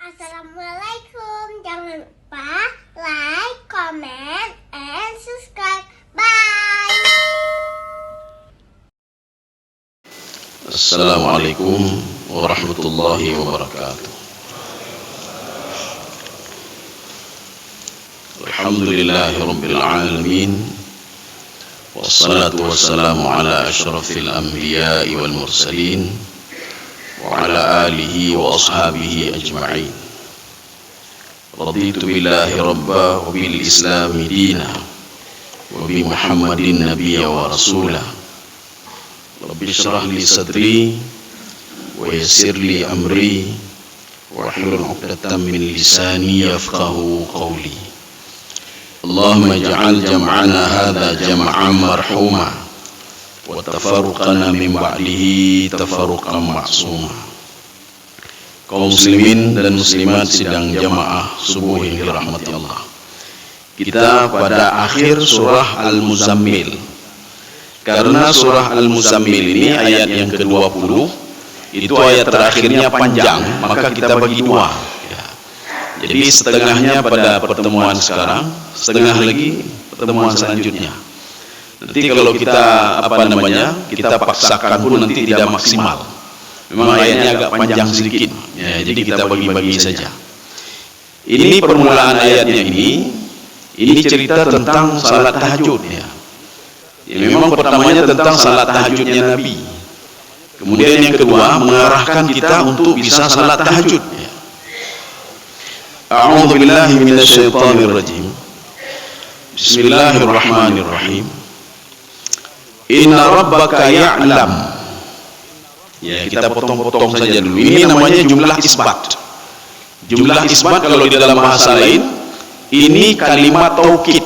Assalamualaikum. Jangan lupa like, comment, and subscribe. Bye. Assalamualaikum warahmatullahi wabarakatuh. Alhamdulillahi rabbil alamin. Wassalatu wassalamu ala asyrafil anbiya'i wal mursalin wa ala alihi wa ashabihi ajma'in. Raditu billahi rabba wa bil islami dina wa bi Muhammadin nabiyya wa rasulah. Rabbi syrah li sadri wa yassir li amri wa hlul 'uqdatam min lisani yafqahu qawli. Allahumma ij'al jam'ana hadha jam'an marhuma wa tafarruqana min ba'dihi tafarruqan ma'suma. Kaum muslimin dan muslimat sidang jamaah subuh yang dirahmati Allah. Kita pada akhir surah Al-Muzammil. Karena surah Al-Muzammil ini ayat yang ke-20, itu ayat terakhirnya panjang, maka kita bagi dua ya. Jadi setengahnya pada pertemuan sekarang, setengah lagi pertemuan selanjutnya. Nanti kalau kita kita paksakan pun nanti tidak maksimal. Memang ayatnya agak panjang sedikit ya, jadi kita bagi-bagi saja. Ini permulaan ayatnya ini cerita tentang salat tahajud ya. Ya, memang pertamanya tentang salat tahajudnya Nabi. Kemudian yang kedua mengarahkan kita untuk bisa salat tahajud ya. A'udzu billahi minasyaitonir rajim. Bismillahirrahmanirrahim. Inna rabbaka ya'lam. Ya, kita potong-potong saja dulu. Ini namanya jumlah isbat. Jumlah isbat kalau di dalam bahasa lain ini kalimat taukid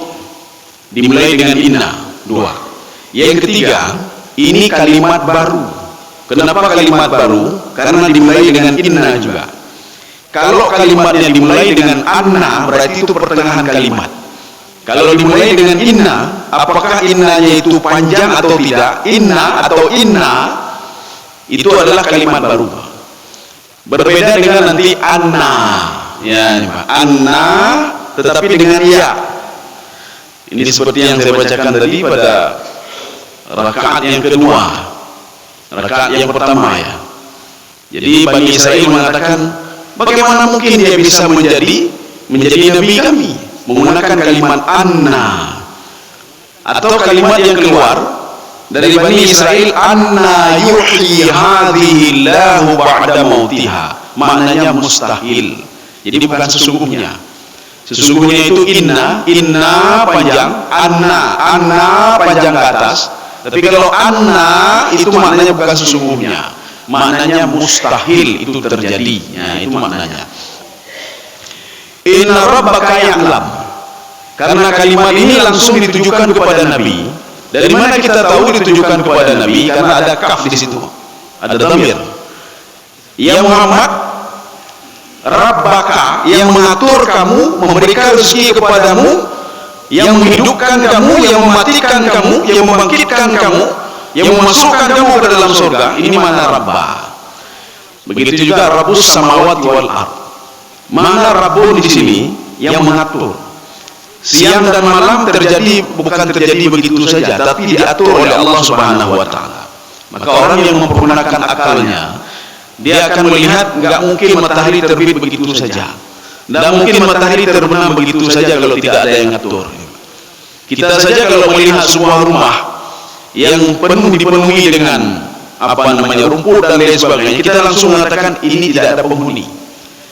dimulai dengan inna, dua. Yang ketiga, ini kalimat baru. Kenapa kalimat baru? Karena dimulai dengan inna juga. Kalau kalimatnya dimulai dengan anna, berarti itu pertengahan kalimat. Kalau dimulai dengan inna, apakah innanya itu panjang atau tidak? Inna atau inna itu adalah kalimat baru. Berbeda dengan nanti anna. Ya, anna tetapi dengan ya. Ini seperti yang saya bacakan tadi pada rakaat yang kedua, rakaat yang pertama ya. Jadi Bani Israel mengatakan, bagaimana mungkin dia bisa menjadi nabi kami menggunakan kalimat anna, atau kalimat yang keluar dari Bani Israel, anna yuhyi hadhihi Allahu ba'da mautiha, maknanya mustahil. Jadi bukan sesungguhnya. Sesungguhnya itu inna panjang, anna panjang ke atas. Tapi kalau anna itu maknanya bukan sesungguhnya, maknanya mustahil itu terjadi. Nah, itu maknanya. Inna rabbaka ya'lam. Karena kalimat ini langsung ditujukan kepada Nabi. Dari mana kita tahu ditujukan kepada Nabi? Karena ada kaf di situ, ada dhamir. Ya Muhammad, Rabbaka, yang mengatur kamu, memberikan rezeki kepadamu, yang menghidupkan kamu, yang mematikan kamu, yang membangkitkan kamu, yang memasukkan kamu ke dalam surga. Ini mana Rabbah. Begitu juga Rabbus samawati wal ard. Mana Rabbun di sini yang mengatur. Siang dan malam bukan terjadi begitu saja, tapi diatur oleh Allah Subhanahu wa taala. Maka orang yang mempergunakan akalnya, dia akan melihat enggak mungkin matahari terbit begitu saja. Enggak mungkin matahari terbenam begitu saja kalau tidak ada yang ngatur. Kita saja kalau melihat sebuah rumah yang dipenuhi dengan rumput dan lain sebagainya, kita langsung mengatakan ini tidak ada penghuni.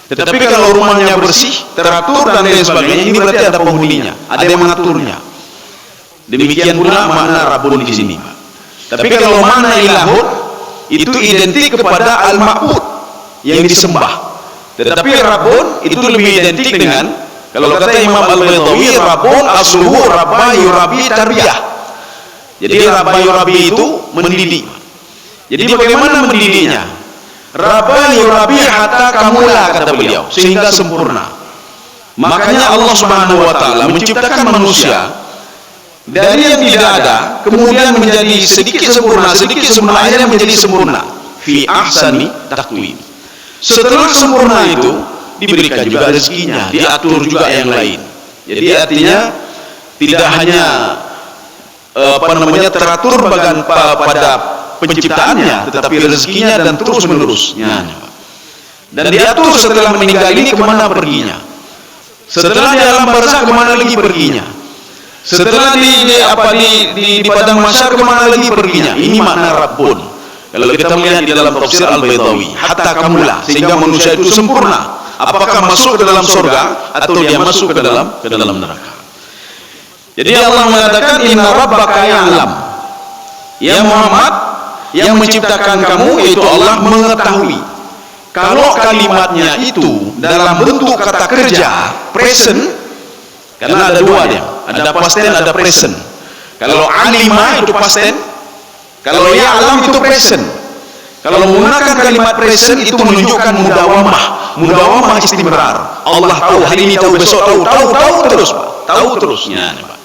Tetapi kalau rumahnya bersih, teratur dan lain sebagainya, ini berarti ada penghuninya, ada yang mengaturnya. Demikian pula makna Rabbun di sini. Tapi kalau makna ilahun itu identik kepada al-ma'bud yang disembah. Tetapi Rabbun itu lebih identik dengan, kalau kata Imam Al-Baydawi, Rabbun asluhu rabba yurabi tarbiyah. Jadi rabba yurabi itu mendidik. Jadi bagaimana mendidiknya? Rabba yurabi hatta kamula, kata beliau, sehingga sempurna. Makanya Allah Subhanahu wa taala menciptakan manusia dari yang tidak ada, kemudian menjadi sedikit sempurna, akhirnya menjadi sempurna. Fi ahsani taqwim. Setelah sempurna itu, diberikan juga rezekinya, diatur juga yang lain. Jadi artinya tidak hanya teratur pada penciptaannya, tetapi rezekinya dan terus menerusnya. Dan diatur setelah meninggal ini kemana perginya, setelah di alam barzakh kemana lagi perginya, setelah di padang mahsyar kemana lagi perginya. Ini makna Rabbun. Kalau kita melihat di dalam tafsir Al-Baydawi, hatta kamula, sehingga manusia itu sempurna. Apakah masuk ke dalam surga atau dia masuk ke dalam neraka. Jadi Allah mengatakan inna rabbaka ya'lam. Ya Muhammad, yang menciptakan kamu yaitu Allah mengetahui. Kalau kalimatnya itu dalam bentuk kata kerja present, karena ada dua dia, ada past tense, ada present. Kalau alima itu past tense, kalau ya'lam itu present. Kalau menggunakan kalimat present itu menunjukkan mudawamah istimrar. Allah tahu, hari ini tahu, besok tahu terus, Pak. Tahu terusnya, Pak.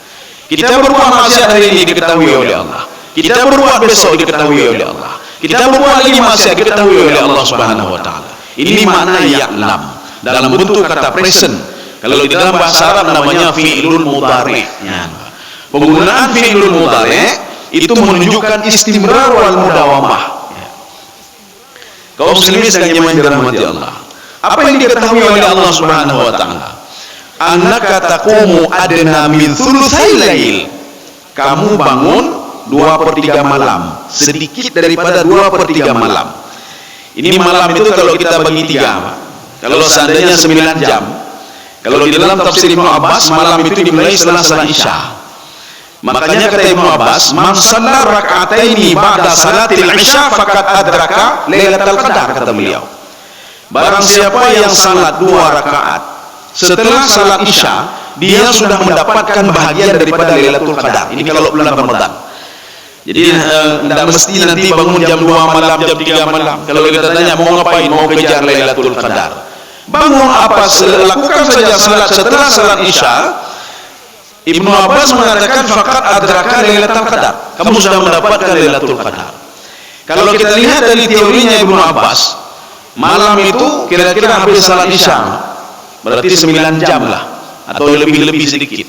Kita berbuat maksiat hari ini diketahui oleh Allah. Kita berbuat besok diketahui oleh Allah. Kita berbuat lagi maksiat diketahui oleh Allah Subhanahu wa taala. Ini makna ya'lam dalam bentuk kata present. Kalau di dalam bahasa Arab namanya fi'lul mudhari'. Penggunaan fi'lul mudhari' itu menunjukkan istimrar wal mudawamah. Kaum muslimin sekalian yang dirahmati Allah. Apa yang diketahui oleh Allah Subhanahu wa taala? Annaka taqumu adna min thulutsai lail. Kamu bangun 2/3 malam, sedikit daripada 2/3 malam. Ini malam itu kalau kita bagi 3, kalau seandainya 9 jam. Kalau di dalam tafsir Ibnu Abbas, malam itu dimulai setelah salat Isya. Makanya kata Ibnu Abbas, man shalla rak'ataini ba'da salatil Isya faqad adraka lailatul qadar, kata beliau. Barang siapa yang salat 2 rakaat setelah salat Isya, dia sudah mendapatkan bahagian daripada Lailatul Qadar. Ini kalau bulan Ramadan. Jadi tidak mesti nanti bangun jam 2 malam, jam 3 malam. Kalau kita tanya mau ngapain, mau kejar Lailatul Qadar, bangun apa, lakukan saja salat setelah salat Isya. Ibnu Abbas mengatakan faqad adraka Lailatul Qadar. Kamu sudah mendapatkan Lailatul Qadar. Kalau kita lihat dari teorinya Ibnu Abbas, malam itu kira-kira habis salat Isya, berarti 9 jam lah, atau lebih sedikit.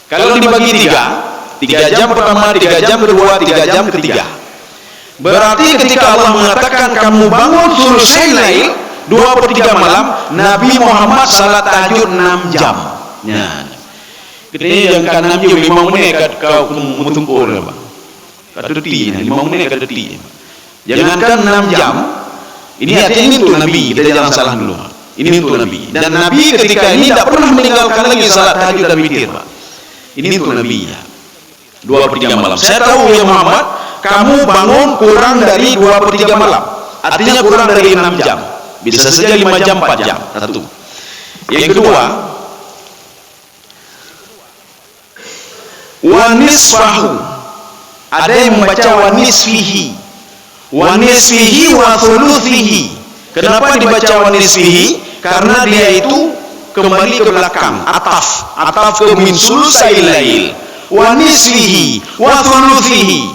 Kalau dibagi 3 jam pertama, 3 jam kedua, 3 jam ketiga. Berarti ketika Allah mengatakan kamu bangun thulutsai lail, 2/3 malam, Nabi Muhammad salat tahajud 6 jam. Ini yang kan 6 jam 5 menit kau mutungkul apa? Kadeti 5 menit kadeti. Jangankan 6 jam. Ini artinya ini untuk Nabi, kita jangan salah dulu. Ini untuk Nabi. Dan Nabi ketika ini tidak pernah meninggalkan lagi salat tahajud dan witir, Pak. Ini untuk Nabi ya. 2/3 malam. Saya tahu ya Muhammad, kamu bangun kurang dari 2/3 malam. Artinya kurang dari 6 jam. Bisa saja 5 jam, 4 jam. Satu. Yang kedua, wa nisfahu. Ada yang membaca wa nisfihi. Wa nisfihi wa thuluthihi. Kenapa dibaca wa nisfihi? Karena dia itu kembali ke belakang, ataf ke min sulusai lail, wa nisfihi wa thuluthihi.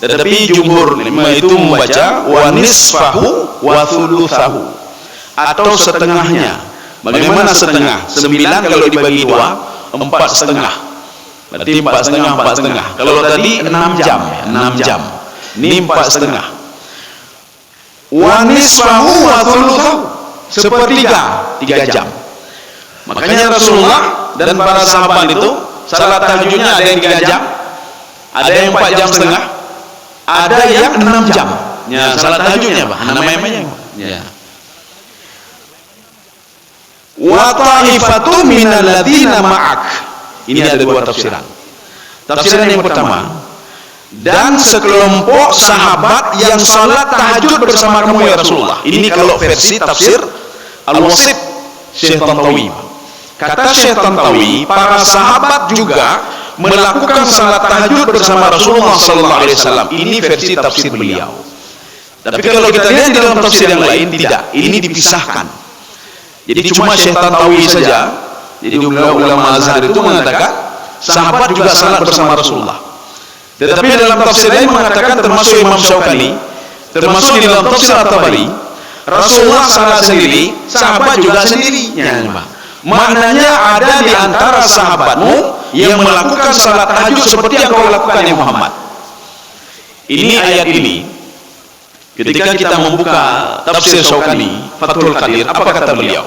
Tetapi jumhur itu membaca wa nisfahu wa thuluthahu, atau setengahnya. Bagaimana setengah? 9 kalau dibagi 2, 4,5. Berarti 4,5. Kalau tadi 6 jam, 6 jam. Ini 4,5. Wa nisfahu wa thuluthahu, 1/3, 3 jam. Makanya Rasulullah dan para sahabat itu salat tahajudnya ada yang 3 jam, ada yang 4,5 jam, ada yang 6 jam. Ya, salat tahajudnya apa? Namanya. Ya. Wa ta'ifatu minal ladzina ma'ak. Ini ada 2 tafsiran. Tafsiran yang pertama, dan sekelompok sahabat yang salat tahajud bersama kamu ya Rasulullah. Ini kalau versi tafsir Al-Wasit Syekh Tantawi. Kata Syekh Tantawi, para sahabat juga melakukan salat tahajud bersama Rasulullah sallallahu alaihi wasallam. Ini versi tafsir beliau. Tapi kalau kita lihat di dalam tafsir yang lain tidak, ini dipisahkan. Jadi cuma Syekh Tantawi saja. Jadi ulama Azhar itu mengatakan sahabat juga salat bersama Rasulullah. Tetapi dalam tafsir lain mengatakan, termasuk Imam Syaukani, termasuk di dalam tafsir At-Tabari, Rasulullah salat sendiri, sahabat juga sendiri. Ya, Pak. Maknanya ada di antara sahabatmu yang melakukan salat tahajud seperti yang kau lakukan ya Muhammad. Ini ayat ini ketika kita membuka tafsir Syaukani Fathul Qadir, apa kata beliau?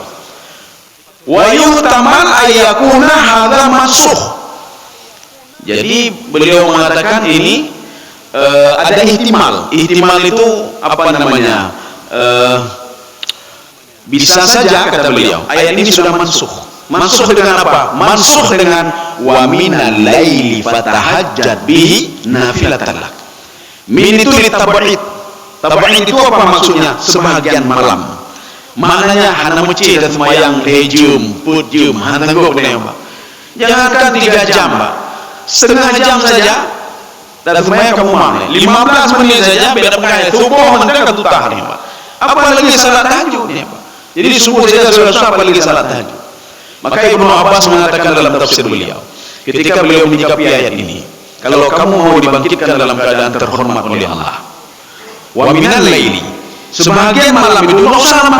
Wa yuhtamal ayyakuna hadza mansukh. Jadi beliau mengatakan ini ada ihtimal. Ihtimal itu apa namanya? Bisa saja kata beliau, ayat ini sudah mansukh. Mansukh dengan apa? Mansukh dengan wa minal laili fatahajjat bihi nafilatan lak. Min itu litab'id. Tab'id itu apa maksudnya? Sebahagian malam. Maknanya hana muci dan semayang lejum, putjum, hana tangguk dengan Pak. Jangankan 3 jam, Pak. Setengah jam saja dan semayang kamu mau. 15 menit saja beda pengajian. Subuh mendekat tutah nih, Pak. Apalagi salat tahajud nih, Pak. Jadi subuh saja sudah susah apalagi salat tahajud. Maka Ibnu Abbas mengatakan dalam tafsir beliau, ketika beliau menyikapi ayat ini, kalau kamu mau dibangkitkan dalam keadaan terhormat oleh Allah, wa minal laili, sebagian malam itu enggak usah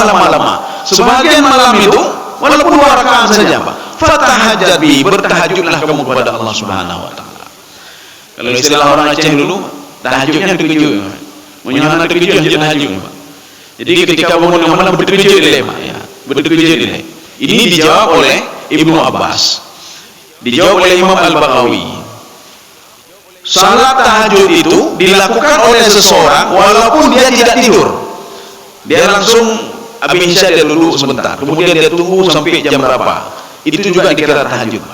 lama-lama, sebagian malam itu walaupun 2 rakaat saja, Pak. Fatahajjat bi, bertahajudlah kamu kepada Allah Subhanahu wa taala. Kalau istilah orang Aceh dulu, tahajudnya terkejut. Menyana terkejut tahajud, Pak. Jadi ketika bangun malam berterkejut dia, Pak, ya. Berterkejut dia. Ini dijawab oleh Ibnu Abbas. Dijawab oleh Imam Al-Baghawi. Salat tahajud itu dilakukan oleh seseorang walaupun dia tidak tidur. Dia langsung habis isya dia duduk sebentar. Kemudian dia tunggu sampai jam berapa. Itu juga dikira tahajud.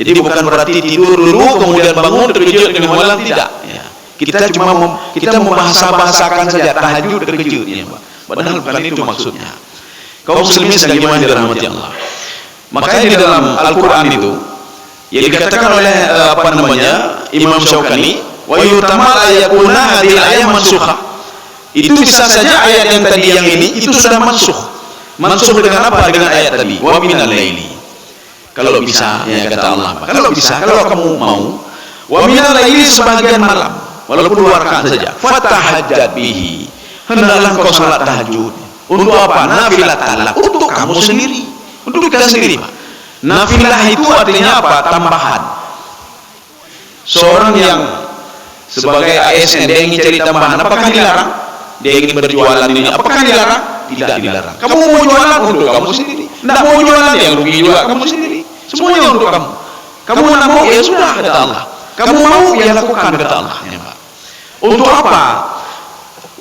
Jadi bukan berarti tidur dulu kemudian bangun terkejut dengan malam, tidak. Ya. Kita cuma membahasa-bahasakan saja tahajud terkejut, ya, Pak. Padahal bukan itu maksudnya. Kaum muslimin sebagaimana dirahmati Allah. Makanya di dalam Al-Qur'an itu yang dikatakan oleh Imam Syaukani, wa yutamal ayakuna hadhil ayat mansukha. Itu bisa saja ayat yang tadi yang ini itu sudah mansukh. Mansukh dengan apa? Dengan ayat tadi, wa minal laili. Kalau bisa, ya kata Allah, kalau bisa, kalau kamu mau, wa minal laili sebagian malam, walaupun 2 rakaat saja, fatahajjat bihi. Hendaklah kau salat tahajud. Untuk apa? Nafilatan lak, untuk kamu sendiri, untuk kita sendiri, Pak. Nafilah itu artinya apa? Tambahan. Seorang yang sebagai ASN dia ingin cari tambahan, apakah dilarang? Dia ingin berjualan ini, apakah dilarang? Tidak dilarang. Kamu mau jualan untuk kamu sendiri. Tidak mau jualan yang rugi juga kamu sendiri. Semuanya untuk kamu. Kamu tidak mau, ya sudah kata Allah. Kamu mau, ya lakukan kata Allah. Ya, Pak. Untuk apa?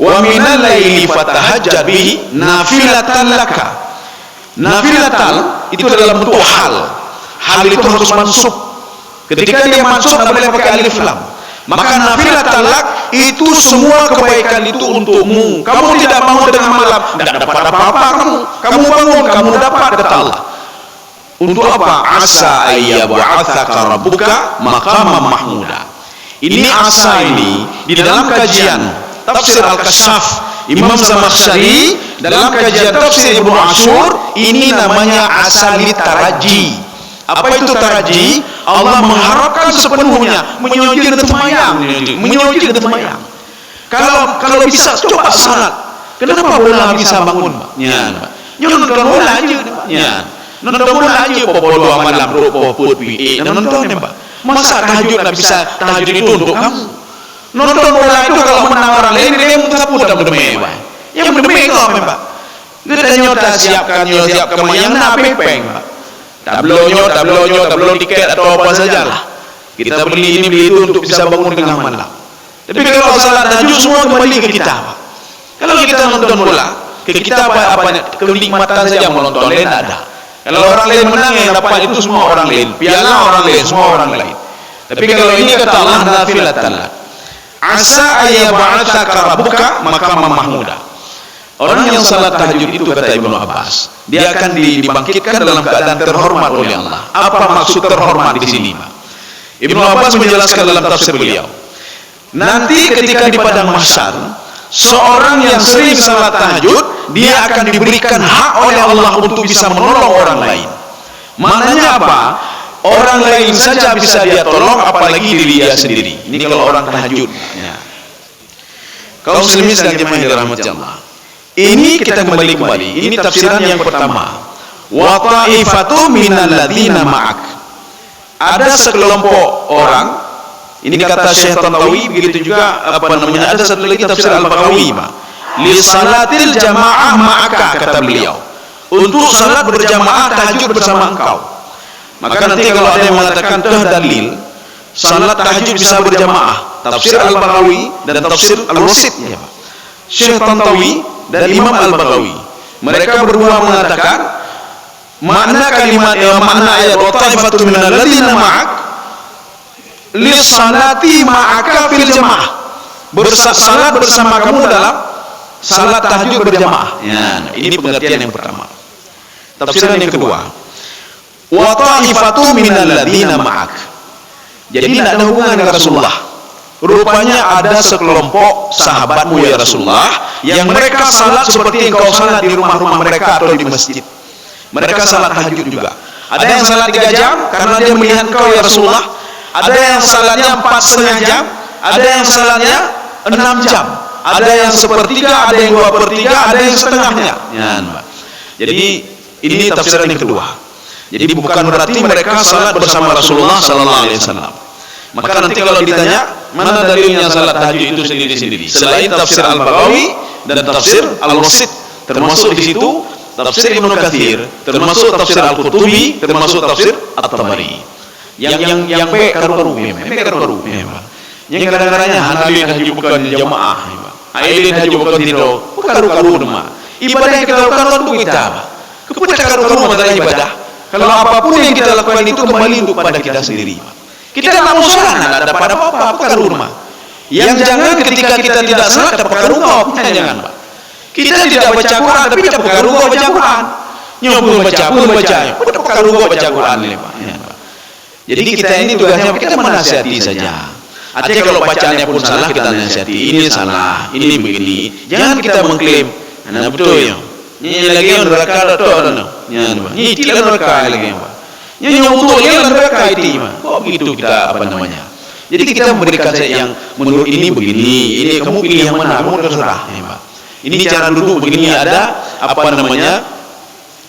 Wa minal laili fatahajjat bihi nafilatan laka. Nafilatan itu dalam bentuk hal. Hal itu harus mansub. Ketika dia mansub tidak boleh pakai alif lam. Maka nafilatan lak itu semua kebaikan itu untukmu. Kamu tidak mau tengah malam, tidak dapat apa-apa kamu. Kamu bangun, kamu dapat kata Allah. Untuk apa? Asa ayyab'atsaka rabbuka maqaman mahmuda. Ini asa ini di dalam kajian Tafsir Al-Kashaf Imam Zamakhsyari, dalam kajian Tafsir Ibnu Ashur, ini namanya asa litaraji. Apa itu taraji? Allah mengharapkan sepenuhnya menyojir dan semayang, menyojir dan semayang. Kalau bisa coba salat. Kenapa bola bisa bangun? Ya, nonton bola aja. Ya, nonton bola aja. Pokok 2 malam, pokok nonton ya, Pak. Masa tahajud tak bisa? Tahajud itu untuk kamu. Nonton bola itu kalau menang orang lain, dia mencapu dan berdemai, Pak. Yang berdemai itu apa, Pak? Kita nyota siapkan yang nak pepeng, Pak. Tablonya, tiket atau apa sajalah. Kita beli ini beli itu untuk bisa bangun tengah malam. Tapi kalau salat tahajud semua kembali ke kita, Pak. Kalau kita nonton bola, ke kita apa kenikmatan saja menonton, lain tak ada. Kalau orang lain menang yang dapat itu semua orang lain, piala orang lain, semua orang lain. Tapi kalau ini kata Allah nafilatan lak. Asa ayyab'atsaka rabbuka maqaman mahmuda. Orang yang salat tahajud itu kata Ibnu Abbas, dia akan dibangkitkan dalam keadaan terhormat oleh Allah. Apa maksud terhormat di sini, Pak? Ibnu Abbas menjelaskan dalam tafsir beliau. Nanti ketika di padang mahsyar, seorang yang sering salat tahajud, dia akan diberikan hak oleh Allah untuk bisa menolong orang lain. Maknanya apa? Orang lain saja bisa dia tolong, apalagi diri dia sendiri. Ini kalau orang tahajud. Ya. Kaum muslimin sekalian yang dirahmati Allah. Ini kita kembali. Ini tafsiran yang pertama. Wa ta'ifatu minal ladzina ma'ak. Ada sekelompok orang, ini kata Syekh Tantawi, begitu juga ada satu lagi tafsir Al-Baghawi, Pak. Li salatil jamaah ma'aka, kata beliau. Untuk salat berjamaah tahajud bersama engkau. Maka nanti kalau ada yang mengatakan dalil salat tahajud bisa berjamaah, tafsir Al-Baghawi dan tafsir Al-Wasit, ya Pak. Syekh Tantawi dan Imam Al-Baghawi, mereka berdua mengatakan makna kalimat makna ayat wa ta'ifatu minal ladzina ma'ak lis salati ma'aka fil jamaah, salat bersama kamu dalam salat tahajud berjamaah. Ya, ini pengertian yang pertama. Tafsiran yang kedua, wa ta'ifatu minal ladzina ma'ak. Jadi tidak ada hubungan dengan Rasulullah. Rupanya ada sekelompok sahabatmu ya Rasulullah yang mereka salat seperti engkau salat di rumah-rumah mereka atau di masjid. Mereka salat tahajud juga. Ada yang salat 3 jam karena dia melihat engkau ya Rasulullah. Ada yang salatnya 4,5 jam. Ada yang salatnya 6 jam. Ada yang sepertiga, ada yang 2/3, ada yang setengahnya. Ya, jadi ini tafsiran yang kedua. Jadi bukan berarti mereka salat bersama Rasulullah sallallahu alaihi wasallam. Maka nanti kalau ditanya mana dalilnya salat tahajud itu sendiri-sendiri, selain tafsir Al-Baghawi dan tafsir Al-Wasit, termasuk di situ tafsir Ibnu Katsir, termasuk tafsir Al-Qurtubi, termasuk tafsir At-Tabari. Yang karu-karu memang. Yang kadang-kadangnya hanalin tahajud bukan jamaah. Ailin tahajud bukan tidur. Karu-karu mah. Ibadah yang kita lakukan untuk kita. Keputar karu-karu adalah ibadah. Kalau apapun yang kita lakukan itu kembali untuk pada kita sendiri. Kita tidak mau salah, tidak ada pada apa-apa, karu mah. Yang jangan ketika kita tidak salat dapat karu jangan, Pak. Kita tidak baca Quran tapi dapat karu baca Quran. Nyobul baca, dapat karu baca Quran, Pak. Jadi kita ini tugasnya kita menasihati saja. Artinya kalau bacaannya pun salah kita nasihati, ini salah, ini begini. Jangan kita mengklaim, nah betul ya. Ini lagi yang neraka atau ada, ini tidak neraka lagi, Pak. Yang untuk yang neraka itu, kok begitu kita Jadi kita memberikan yang menurut ini begini, ini kamu pilih yang mana, kamu terserah, Pak. Ini cara duduk begini ada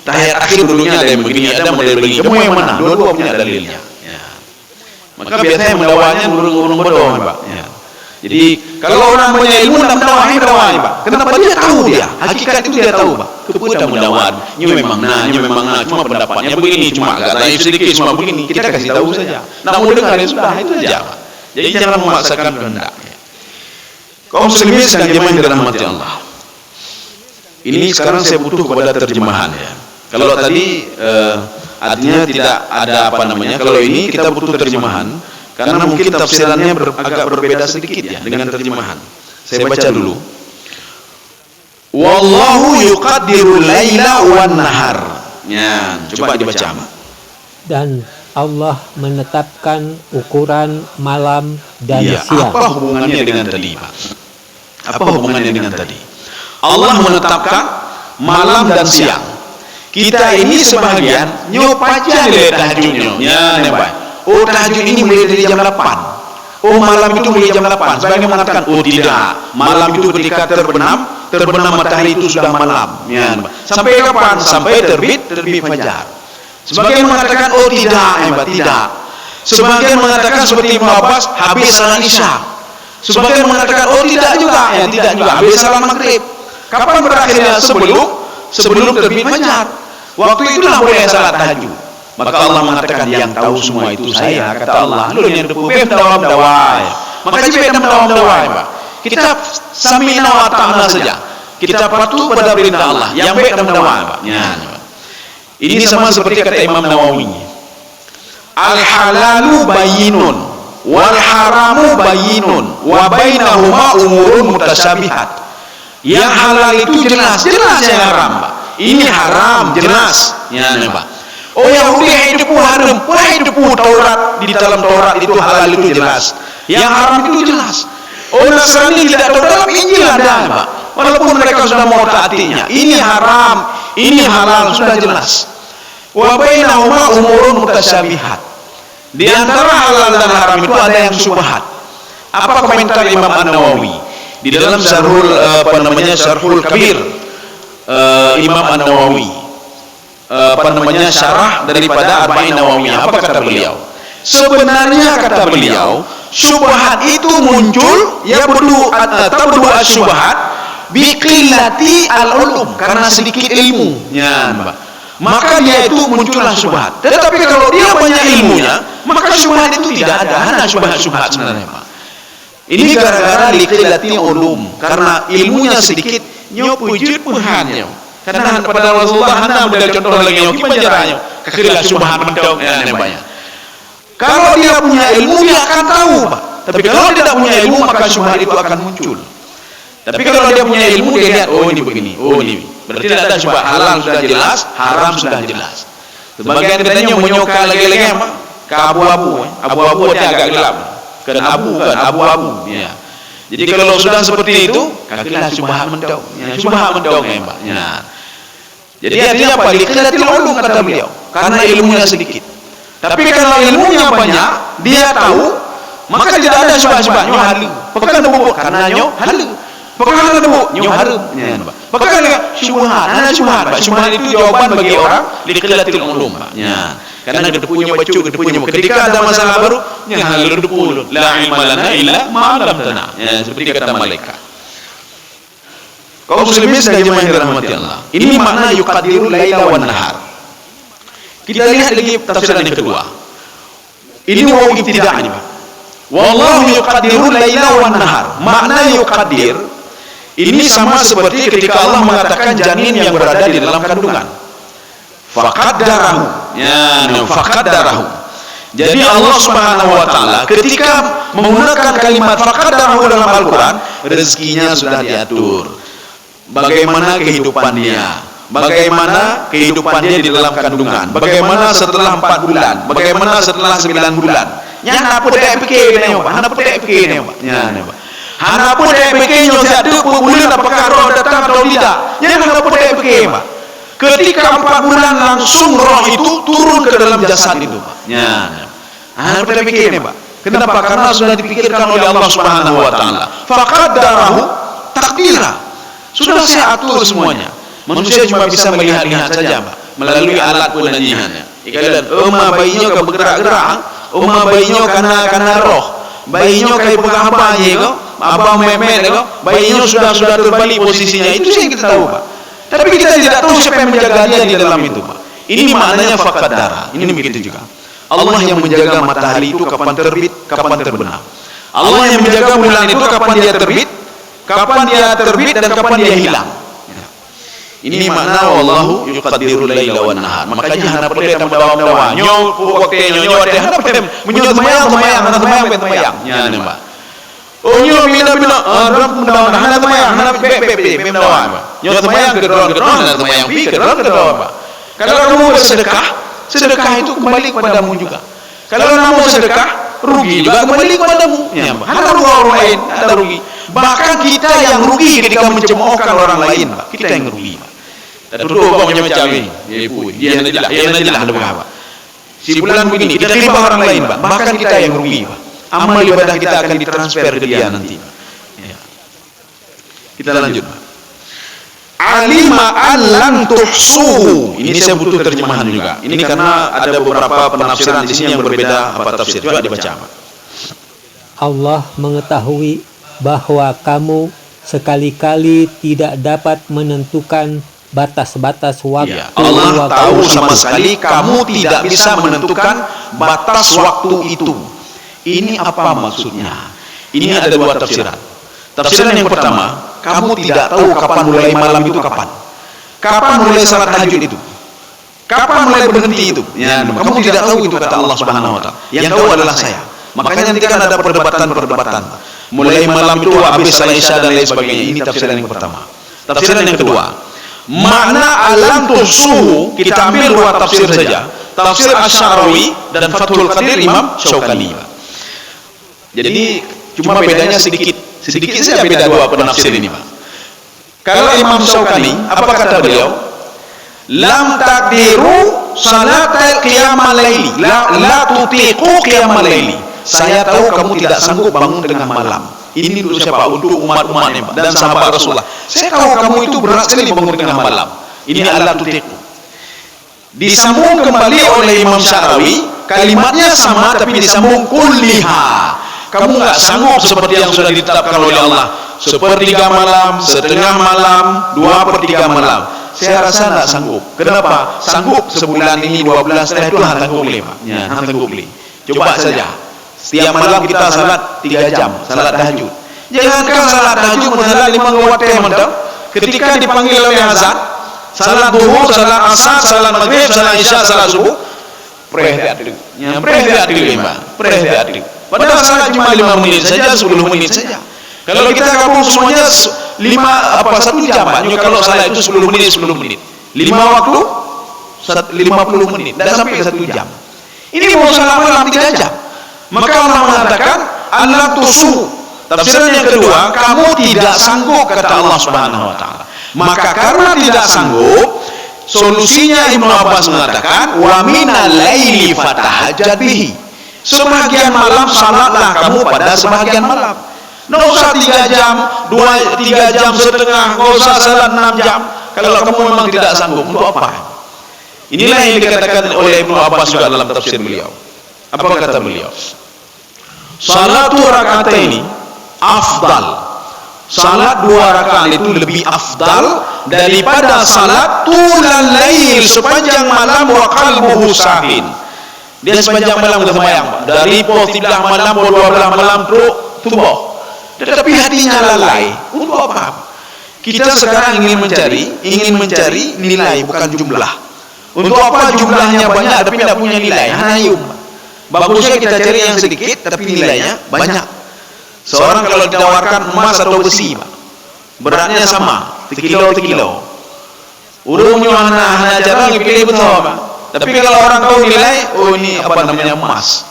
tahiyat akhir duduknya ada yang begini, ada model begini. Kamu yang mana? Dua-dua punya dalilnya. Maka biasanya mendawanya urung bodoh, Pak. Jadi kalau orang punya ilmu tak mendawahi, Pak. Kenapa dia tahu dia? Hakikat itu dia tahu, Pak. Keputar mendawat. Ini memang cuma pendapatnya begini, cuma agak naif sedikit, cuma begini. Kita kasih tahu saja. Nah, mau dengar ya sudah, itu saja, Pak. Jadi jangan memaksakan kehendak. Kaum muslimin sedang jemaah yang dirahmati Allah. Ini sekarang saya butuh kepada terjemahan ya. Kalau tadi artinya tidak ada kalau ini kita butuh terjemahan karena mungkin tafsirannya agak berbeda sedikit ya dengan terjemahan. Saya baca dulu. Wallahu yuqaddiru laila wan nahar. Ya, coba dibaca. Dan Allah menetapkan ukuran malam dan siang. Apa hubungannya dengan tadi, Pak? Apa hubungannya dengan tadi? Allah menetapkan malam dan siang. Kita ini sebagian nyopaja le tahajudnya. Ya, Pak. Oh, tahajud ini mulai dari jam 8. Oh, malam itu mulai jam 8. Sebagian mengatakan, oh tidak. Malam itu ketika terbenam matahari itu sudah malam. Ya, sampai kapan? Sampai terbit fajar. Sebagian mengatakan, oh tidak, Pak, tidak. Sebagian mengatakan seperti Ibnu Abbas, habis salat Isya. Sebagian mengatakan, oh tidak juga, ya tidak juga, habis salat Maghrib. Kapan berakhirnya? Sebelum terbit fajar. Waktu itulah boleh salat tahajud. Maka Allah mengatakan yang tahu semua itu saya, kata Allah. Lu yang depu dawai. Maka jika dawai, Pak. Kita samina wa ta'ala saja. Kita patuh pada perintah Allah. Yang baik dawai, Pak. Ya. Ini sama seperti kata Imam Nawawi. Al halalu bayyinun wal haramu bayyinun wa bainahuma umurun mutasyabihat. Yang halal itu jelas yang haram, Pak. Ini haram jelas. Ya, Pak. Oh, Yahudi hidup haram, hidup Taurat, di dalam Taurat itu halal itu jelas. Yang haram itu jelas. Oh, Nasrani tidak tahu dalam Injil ada, Pak. Walaupun mereka sudah mau taatinya. Ini haram, ini halal sudah jelas. Wa bainahuma umurun mutasyabihat. Di antara halal dan haram itu ada yang syubhat. Apa komentar Imam An-Nawawi? Di dalam Syarhul Kabir Imam An-Nawawi, syarah daripada Arba'in Nawawiyah. Apa kata beliau? Sebenarnya kata beliau, syubhat itu muncul tabdu asyubhat biqillati al-ulum, karena sedikit ilmu. Ya, maka dia itu muncullah syubhat. Tetapi kalau dia banyak ilmunya, maka syubhat itu tidak ada. Hanya syubhat sebenarnya, Pak. Ini gara-gara liqillati ulum, karena ilmunya sedikit, nyo pujud puhannya. Karena pada Rasulullah hanya model contoh lagi nyo kipajarannya, kakilah syubhat mentok ya banyak. Kalau dia punya ilmu, dia akan tahu, Pak. Tapi kalau dia tidak punya ilmu, maka syubhat itu akan muncul. Tapi kalau dia punya ilmu, dia lihat, oh ini begini, oh ini. Berarti tidak ada syubhat. Halal sudah jelas, haram sudah jelas. Sebagian katanya menyoka lagi-lagi apa? Ke abu-abu. Abu-abu dia agak gelap. Kan abu-abu. Ya. Jadi kalau sudah seperti itu, kakilah syubhat mentok. Ya, syubhat mentok ya, Pak. Ya. Jadi artinya apa? Liqillatil ulum kata beliau. Karena ilmunya sedikit. Tapi kalau ilmunya banyak, dia tahu, maka tidak ada syubhat-syubhat. Nyo halu. Pekan debu karena nyo halu. Pekan debu nyo harum. Pekan syubhat. Ada syubhat. Syubhat itu jawaban bagi orang liqillatil ulum. Ya. Karena kedepunya bacu, kedepunya. Ketika ada masalah baru, nya halu depu. La ilma lana illa ma 'allamtana. Ya, seperti kata malaikat. Kaum muslimin sekalian jemaah yang dirahmati Allah. Ini makna yuqaddirul laila wan nahar. Kita lihat lagi tafsiran yang kedua. Ini wawu ibtida'nya, Pak. Wallahu yuqaddirul laila wan nahar. Makna yuqaddir ini sama seperti ketika Allah mengatakan janin yang berada di dalam kandungan. Faqaddarahu. Ya, faqaddarahu. Jadi Allah Subhanahu wa taala ketika menggunakan kalimat faqaddarahu dalam Al-Qur'an, rezekinya sudah diatur. Bagaimana kehidupan dia? Bagaimana kehidupannya di dalam kandungan? Bagaimana setelah 4 bulan? Bagaimana setelah 9 bulan? Nyana pun tak fikir ni, Pak. Hana pun tak fikir ni, Pak. Nyana, Pak. Hana pun tak fikir nyo satu bulan apakah roh datang atau tidak. Nyana hana pun tak fikir, Pak. Ketika 4 bulan langsung roh itu turun ke dalam jasad itu, Pak. Nyana. Hana pun tak fikir ni, Pak. Kenapa? Karena sudah dipikirkan oleh Allah Subhanahu wa taala. Faqaddarahu takdira. Sudah saya atur semuanya. Manusia cuma bisa melihat-lihat saja, Pak, melalui alat penanjihannya. Ikalan, bayinya ke bergerak-gerak, bayinya karena roh, bayinya kayak pegang apa aja, kok, abang memet, kok, bayinya sudah terbalik posisinya. Itu sih kita tahu, Pak. Tapi kita tidak tahu siapa yang menjaga dia di dalam itu, Pak. Ini maknanya faqaddara. Ini begitu juga. Allah yang menjaga matahari itu kapan terbit, kapan terbenam. Allah yang menjaga bulan itu kapan dia terbit, dan kapan dia hilang. Ini makna wallahu yuqaddirul laila wan nahar. Makanya hana perlu dawa-dawa. Nyo waktu nyo ada hana perlu menyo temayang nya nembak. Oh nyo bila ram dawa hana temayang hana be dawa. Nyo temayang gedron hana temayang pi gedron dawa. Kalau kamu sedekah itu kembali kepadamu juga. Kalau kamu sedekah rugi juga kembali kepadamu. Ya, hana rugi orang lain, ada rugi. Bahkan kita yang rugi ketika mencemoohkan orang lain, Pak. Kita yang rugi, Pak. Tuduh pokoknya macam ini, dia nadilah ada apa? Si bulan begini, kita riba orang lain, Pak. Bahkan kita yang rugi, Pak. Amal ibadah kita akan ditransfer ke dia nanti, Pak. Ya. Kita lanjut, Pak. Alima allan tuhsuhu. Ini saya butuh terjemahan juga. Ini karena ada beberapa penafsiran di sini yang berbeda apa tafsir. Coba dibaca, Pak. Allah mengetahui bahwa kamu sekali-kali tidak dapat menentukan batas-batas waktu. Ya, Allah tahu sama sekali kamu tidak bisa menentukan batas waktu itu. Ini apa maksudnya? Ini ada dua tafsiran. Tafsiran yang pertama, kamu tidak tahu kapan mulai malam itu kapan. Kapan mulai salat tahajud itu? Kapan mulai berhenti itu? Ya, kamu tidak tahu itu kata Allah Subhanahu wa taala. Yang tahu adalah saya. Makanya nanti kan ada perdebatan. Mulai malam itu habis salat Isya dan lain sebagainya. Ini tafsiran yang pertama. Tafsiran yang kedua, makna alam tuhsuhu kita ambil dua tafsir saja. Tafsir Asy-Syarawi dan Fathul Qadir Imam Syaukani. Jadi cuma bedanya sedikit saja beda dua penafsir ini, Pak. Kalau Imam Syaukani, apa kata beliau? Lam taqdiru salatal qiyamal laili, la tutiqu qiyamal laili. Saya tahu kamu tidak sanggup bangun tengah malam. Ini untuk siapa? Untuk umat-umatnya, Pak, dan sahabat Rasulullah. Saya tahu kamu itu berat sekali bangun tengah malam. Ini Allah tutiku. Disambung kembali oleh Imam Syarawi, kalimatnya sama tapi disambung kulliha. Kamu nggak sanggup seperti yang sudah ditetapkan oleh Allah, sepertiga malam, setengah malam, 2/3 malam. Saya rasa nggak sanggup. Kenapa? Sanggup sebulan ini 12, setelah itu sanggup beli, Pak. Ya, sanggup beli. Coba saja. Setiap malam kita salat 3 jam, salat tahajud. Jangankan salat tahajud, salat 5 waktu mentok. Ketika dipanggil oleh azan, salat duhur, salat asar, salat maghrib, salat isya, salat subuh, prehati. Ya, prehati lima, prehati. Padahal salat cuma 5 menit saja, 10 menit saja. Kalau kita gabung semuanya 1 jam, Pak. Kalau salat itu 10 menit, 10 menit. 5 waktu 50 menit, dan sampai 1 jam. Ini mau salat malam 3 jam. Maka Allah mengatakan Allah tusu. Tafsiran yang kedua, kamu tidak sanggup, kata Allah Subhanahu wa taala. Maka karena tidak sanggup, solusinya Ibnu Abbas mengatakan wa minal laili fatahajjat bihi. Sebagian malam salatlah kamu pada sebagian malam. Nggak usah 3 jam, 3 jam setengah, nggak usah salat 6 jam. Kalau kamu memang tidak sanggup, untuk apa? Inilah yang dikatakan oleh Ibnu Abbas juga dalam tafsir beliau. Apa kata beliau? Salatu rakataini afdal. Salat 2 rakaat itu lebih afdal daripada salat tulal lail, sepanjang malam, wa qalbuhu sahin. Dia sepanjang malam bersembahyang, dari pukul 13 malam, pukul 12 malam terus tubuh. Tetapi hatinya lalai. Untuk apa? Kita sekarang ingin mencari nilai, bukan jumlah. Untuk apa jumlahnya banyak tapi tidak punya nilai? Hayum. Bagusnya kita cari yang sedikit tapi nilainya banyak. Seorang kalau ditawarkan emas atau besi, Pak, beratnya sama, sekilo. Urungnya hana jarang dipilih betul, Pak. Tapi kalau orang tahu nilai, oh ini apa namanya emas.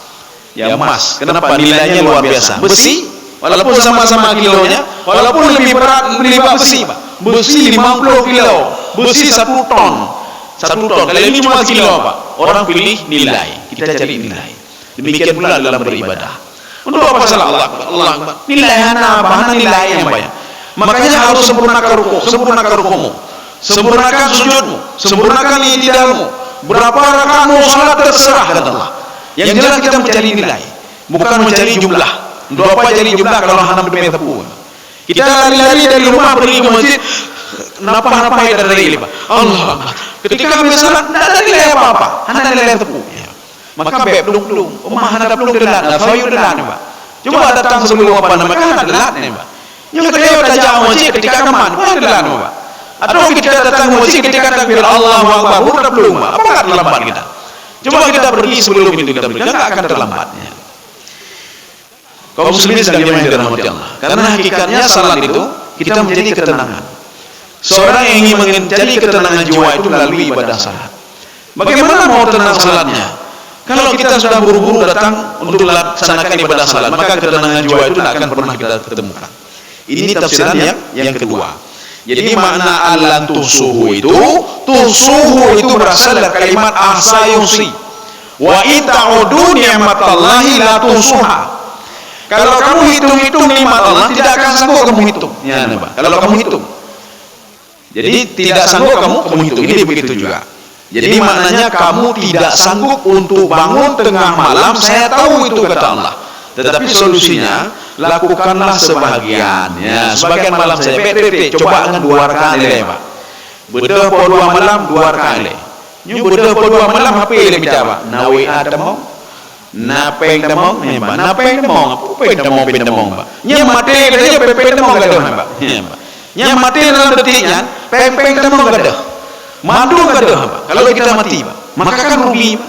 Ya emas. Kenapa? Nilainya luar biasa. Besi, walaupun sama-sama kilonya, walaupun lebih berat, lebih besi, Pak. Besi 50 kilo, besi 1 ton. 1 ton. Kalau ini cuma kilo, Pak. Orang pilih nilai. Kita cari nilai. Demikian pula dalam beribadah. Untuk apa salah Allah? Nilai apa? Nilai yang banyak. Makanya harus sempurnakan rukumu, sempurnakan sujudmu, sempurnakan i'tidalmu. Berapa rakaatmu salat terserah, kata Allah. Yang jelas kita mencari nilai, bukan mencari jumlah. Untuk apa cari jumlah kalau hana demi tepung? Kita lari-lari dari rumah pergi ke masjid, kenapa dari Pak? Allah. Ketika kami salat, tidak ada nilai apa-apa, hanya nilai tepung. Maka belum hana belum delat, fayu delat, Pak. Coba datang sebelum apa namanya, hana delat, Pak. Yang kedua tajam masjid ketika kaman, hana delat, Pak. Atau kita datang masjid ketika takbir Allahu Akbar, udah belum, Pak. Apa nggak terlambat kita? Coba kita pergi sebelum itu kita pergi, nggak akan terlambatnya. Kaum muslimin sekalian yang dirahmati Allah. Karena hakikatnya salat itu kita menjadi ketenangan. Seorang yang ingin mencari ketenangan jiwa itu melalui ibadah salat. Bagaimana mau tenang salatnya? Kalau kita sudah buru-buru datang untuk melaksanakan ibadah salat, maka ketenangan jiwa itu tidak akan pernah kita ketemukan. Ini tafsiran yang kedua. Jadi makna alan tusuhu itu berasal dari kalimat ahsayusi. Wa in ta'udu ni'matallahi la tusuha. Kalau kamu hitung-hitung nikmat Allah, tidak akan sanggup kamu hitung. Ya, Pak. Kalau kamu hitung. Jadi tidak sanggup kamu hitung. Ini begitu juga. Jadi maknanya kamu tidak sanggup untuk bangun tengah malam, saya tahu itu kata Allah. Tetapi solusinya lakukanlah sebahagian. Ya, sebagian malam saja. Coba dengan 2 rakaat le, Pak. Bedah po 2 malam 2 rakaat le. Nyu bedah po 2 malam HP le bicara. Nawi adamong. Napeng damong, Pak. Napeng damong, Pak. Nya mate saja pepeng damong gadah, Pak. Nya mate dalam detiknya, pepeng damong gadah. Madu gadah, Pak. Kalau kita mati, Pak, maka kan rugi, Pak.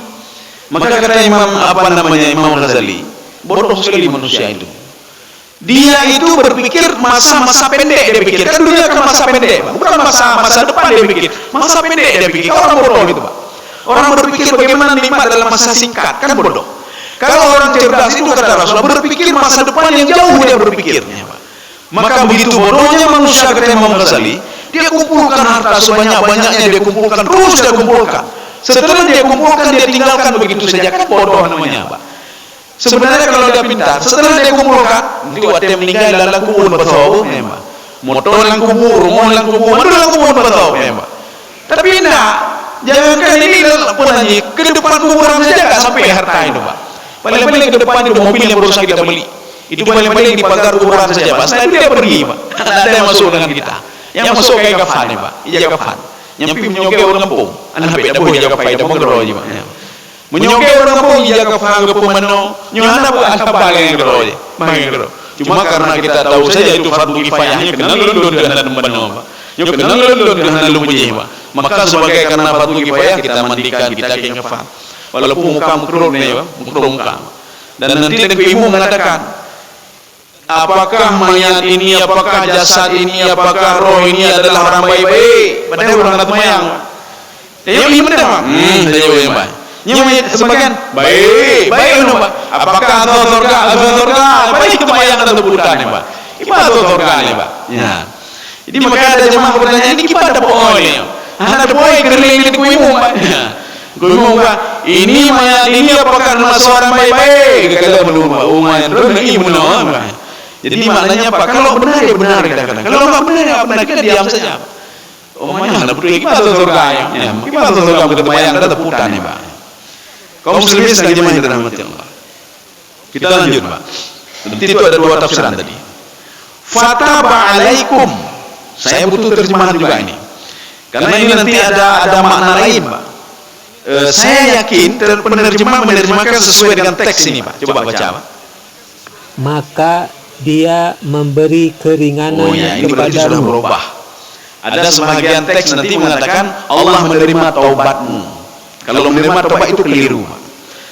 Maka kata Imam Ghazali, bodoh sekali manusia itu. Dia itu berpikir masa-masa pendek dia pikir. Kan dunia kan masa pendek, Pak. Bukan masa depan dia pikir. Masa pendek dia pikir. Orang bodoh gitu, Pak. Orang berpikir bagaimana nikmat dalam masa singkat, kan bodoh. Kalau orang cerdas itu kata Rasulullah berpikir masa depan yang jauh dia berpikirnya, Pak. Maka begitu bodohnya manusia kata Imam Ghazali, dia kumpulkan harta sebanyak-banyaknya, dia kumpulkan, terus dia kumpulkan. Setelah dia kumpulkan, dia tinggalkan begitu saja, kan bodoh namanya, Pak. Sebenarnya kalau dia pintar, setelah dia kumpulkan, nanti waktu dia meninggal dalam kubur betul, memang. Motor dalam kubur, rumah dalam kubur, motor dalam kubur betul, memang. Tapi enggak, jangankan ini pun aja ke depan kuburan saja nggak sampai harta itu, Pak. Paling-paling ke depan itu mobil yang baru saja kita beli. Itu paling-paling di pagar kuburan saja, Pak. Setelah itu dia pergi, Pak. Ada yang masuk dengan kita. Yang masuk kayak kafan, ya, Pak. Iya kafan. Nyampi menyoge orang kampung. Anak beda boleh jaga faedah mengero aja, Pak. Menyoge orang kampung jaga kafan ke pemano. Nyana Bu apa yang ngero aja. Mangero. Cuma karena kita tahu saja itu fardu kifayahnya kenal lulun dengan pemano, Pak. Yo kenal lulun dengan lumpunya, Pak. Maka sebagai karena fardu kifayah kita mandikan, kita ke kafan. Walaupun muka mukrul nih, Pak, mukrul muka. Dan nanti ibu mengatakan, apakah mayat ini, apakah jasad ini, apakah roh ini adalah orang baik-baik? Padahal orang anak mayang. Ya, ini benar, Pak. Saya yang baik. Mayat sebagian baik, baik, Pak. Apakah ada surga, baik itu mayang ada tebutan, Pak. Kita ada surga, Pak. Ya. Jadi maka ada jemaah bertanya, ini kita ada bohong ini. Ada bohong keliling di kuimu, Pak. Kuimu, Pak. Ini mayat ini apakah masuk orang baik-baik? Kalau belum, mayat roh ini benar, Pak. Jadi maknanya Pak, kalau benar ya benar kita katakan. Kalau enggak benar ya benar kita diam saja. Omanya ada pergi kita masuk surga ya. Kita masuk surga kita bayang ada teputan ya, Pak. Kaum muslimin sekali jemaah yang dirahmati Allah. Kita lanjut, Pak. Nanti itu ada dua tafsiran tadi. Fataba alaikum. Saya butuh terjemahan juga ini. Karena ini nanti ada makna lain, Pak. Saya yakin penerjemah menerjemahkan sesuai dengan teks ini, Pak. Coba baca, Pak. Maka dia memberi keringanan ini berarti sudah berubah. Ada sebagian teks nanti mengatakan Allah menerima taubatmu. Kalau menerima taubat itu keliru.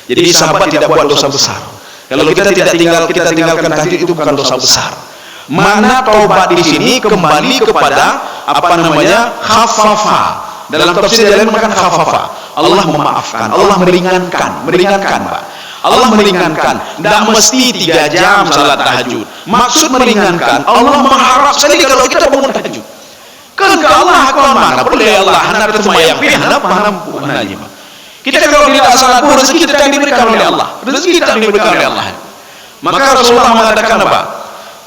Jadi sahabat tidak buat dosa besar. Kalau kita tinggalkan tahajud itu bukan dosa besar. Mana taubat di sini kembali kepada apa namanya khafafa. Dalam tafsir lain mengatakan khafafa. Allah memaafkan, Allah meringankan, Pak. Allah meringankan, tidak mesti 3 jam salat tahajud. Maksud meringankan, Allah mengharap sekali kalau kita bangun tahajud. Kan ke Allah akan mana? Boleh Allah, anak tersemayang, anak mampu, kita kalau tidak salat pun rezeki kita yang diberikan oleh Allah. Rezeki kita yang diberikan oleh Allah. Maka Rasulullah mengatakan apa?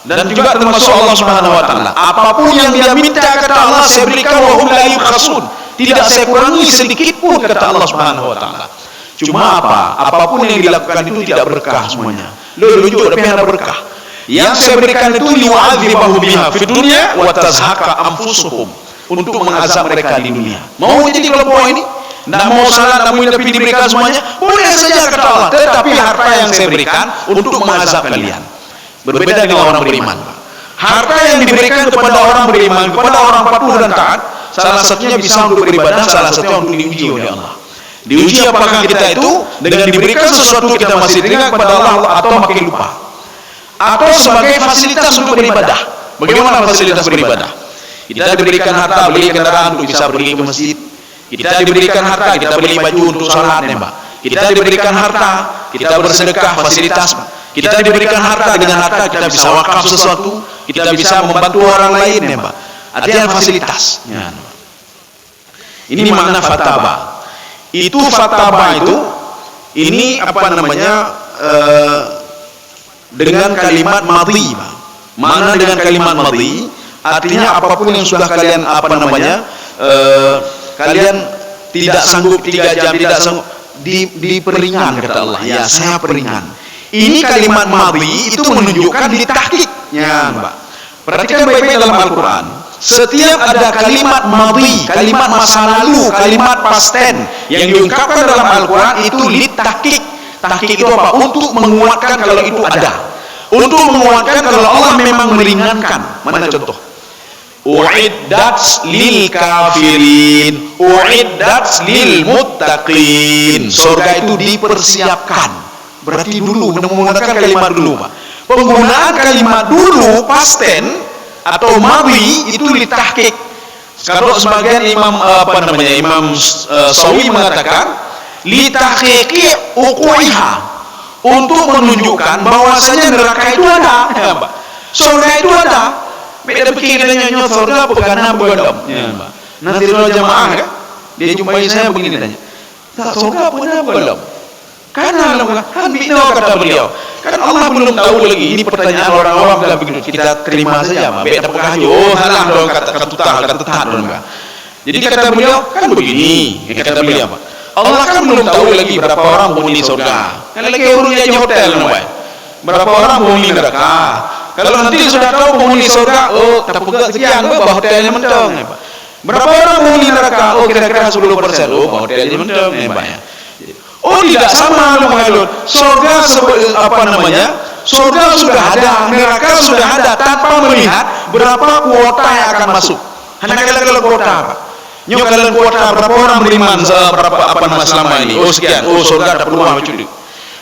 Dan juga termasuk Allah Subhanahu Wa Taala. Apapun yang dia minta kata Allah, saya berikan wahum la yukhasun. Tidak saya kurangi sedikit pun kata Allah Subhanahu Wa Taala. Cuma apapun yang dilakukan itu tidak berkah semuanya. Lunjuk tapi ada berkah. Yang saya berikan itu liwa'adzibahu biha fid dunya wa tazhaka anfusuhum, untuk mengazab mereka di dunia. Mau jadi kelompok ini? Tidak mau salat namun tapi diberikan semuanya? Boleh saja kata Allah. Tetapi harta yang saya berikan untuk mengazab kalian. Berbeda dengan orang beriman. Harta yang diberikan kepada orang beriman, kepada orang patuh dan taat, salah satunya bisa untuk beribadah, salah satunya untuk diuji oleh Allah. Diuji apakah kita itu dengan diberikan sesuatu kita masih teringat kepada Allah atau makin lupa, atau sebagai fasilitas untuk beribadah. Bagaimana fasilitas beribadah? Kita diberikan harta, beli kendaraan untuk bisa pergi ke masjid. Kita diberikan harta, kita beli baju untuk salat, Pak. Kita diberikan harta, kita bersedekah, fasilitas. Kita diberikan harta, dengan harta kita bisa wakaf sesuatu, kita bisa membantu orang lain, Pak. Artinya fasilitas. Ini makna fataba. Itu fataba itu, ini apa namanya, dengan kalimat madhi. Mana dengan kalimat madhi? Artinya apapun yang sudah kalian apa namanya, kalian tidak sanggup 3 jam, tidak sanggup, diperingan kata Allah. Ya, saya peringan. Ini kalimat madhi itu menunjukkan ditahqiqnya, Mbak. Perhatikan baik-baik dalam Al-Quran. Setiap ada kalimat madhi, kalimat masa lalu, kalimat past tense yang diungkapkan dalam Al-Quran itu litahqiq. Tahqiq itu apa? Untuk menguatkan kalau itu ada. Untuk menguatkan kalau Allah memang meringankan. Mana contoh? Uiddat lil kafirin, uiddat lil muttaqin. Surga itu dipersiapkan. Berarti dulu menggunakan kalimat dulu, Pak. Penggunaan kalimat dulu past tense atau madhi itu litahqiq. Kalau sebagian imam Imam Sawi mengatakan litahqiqi uqu'iha, untuk menunjukkan bahwasanya neraka itu ada, ya, Pak. Surga itu ada. Beda pikirannya nyonya surga bukan apa, ya, Pak. Nanti kalau jamaah kan, dia jumpai saya begini tanya, "Tak surga punya apa, Karena kata beliau, kan Allah belum tahu lagi. Ini pertanyaan orang awam kan begitu, kita terima saja. Beda pekajo, halang dong kata dong. Jadi kata beliau kan begini, kata beliau apa? Allah kan belum tahu lagi berapa orang penghuni surga. Kan lagi urusnya di hotel, berapa orang penghuni neraka. Kalau nanti sudah tahu penghuni surga, oh tapugak sekian, bahwa hotelnya mentong. Berapa orang penghuni neraka? Oh kira-kira 10%. Oh bahwa hotelnya mentong, banyak. Oh tidak sama mengalir. Surga surga sudah ada, neraka sudah ada tanpa melihat berapa kuota yang akan masuk. Hanya kalau kuota apa? Nyokalan kuota berapa orang beriman berapa selama ini? Oh sekian. Oh surga ada peluang mencuri.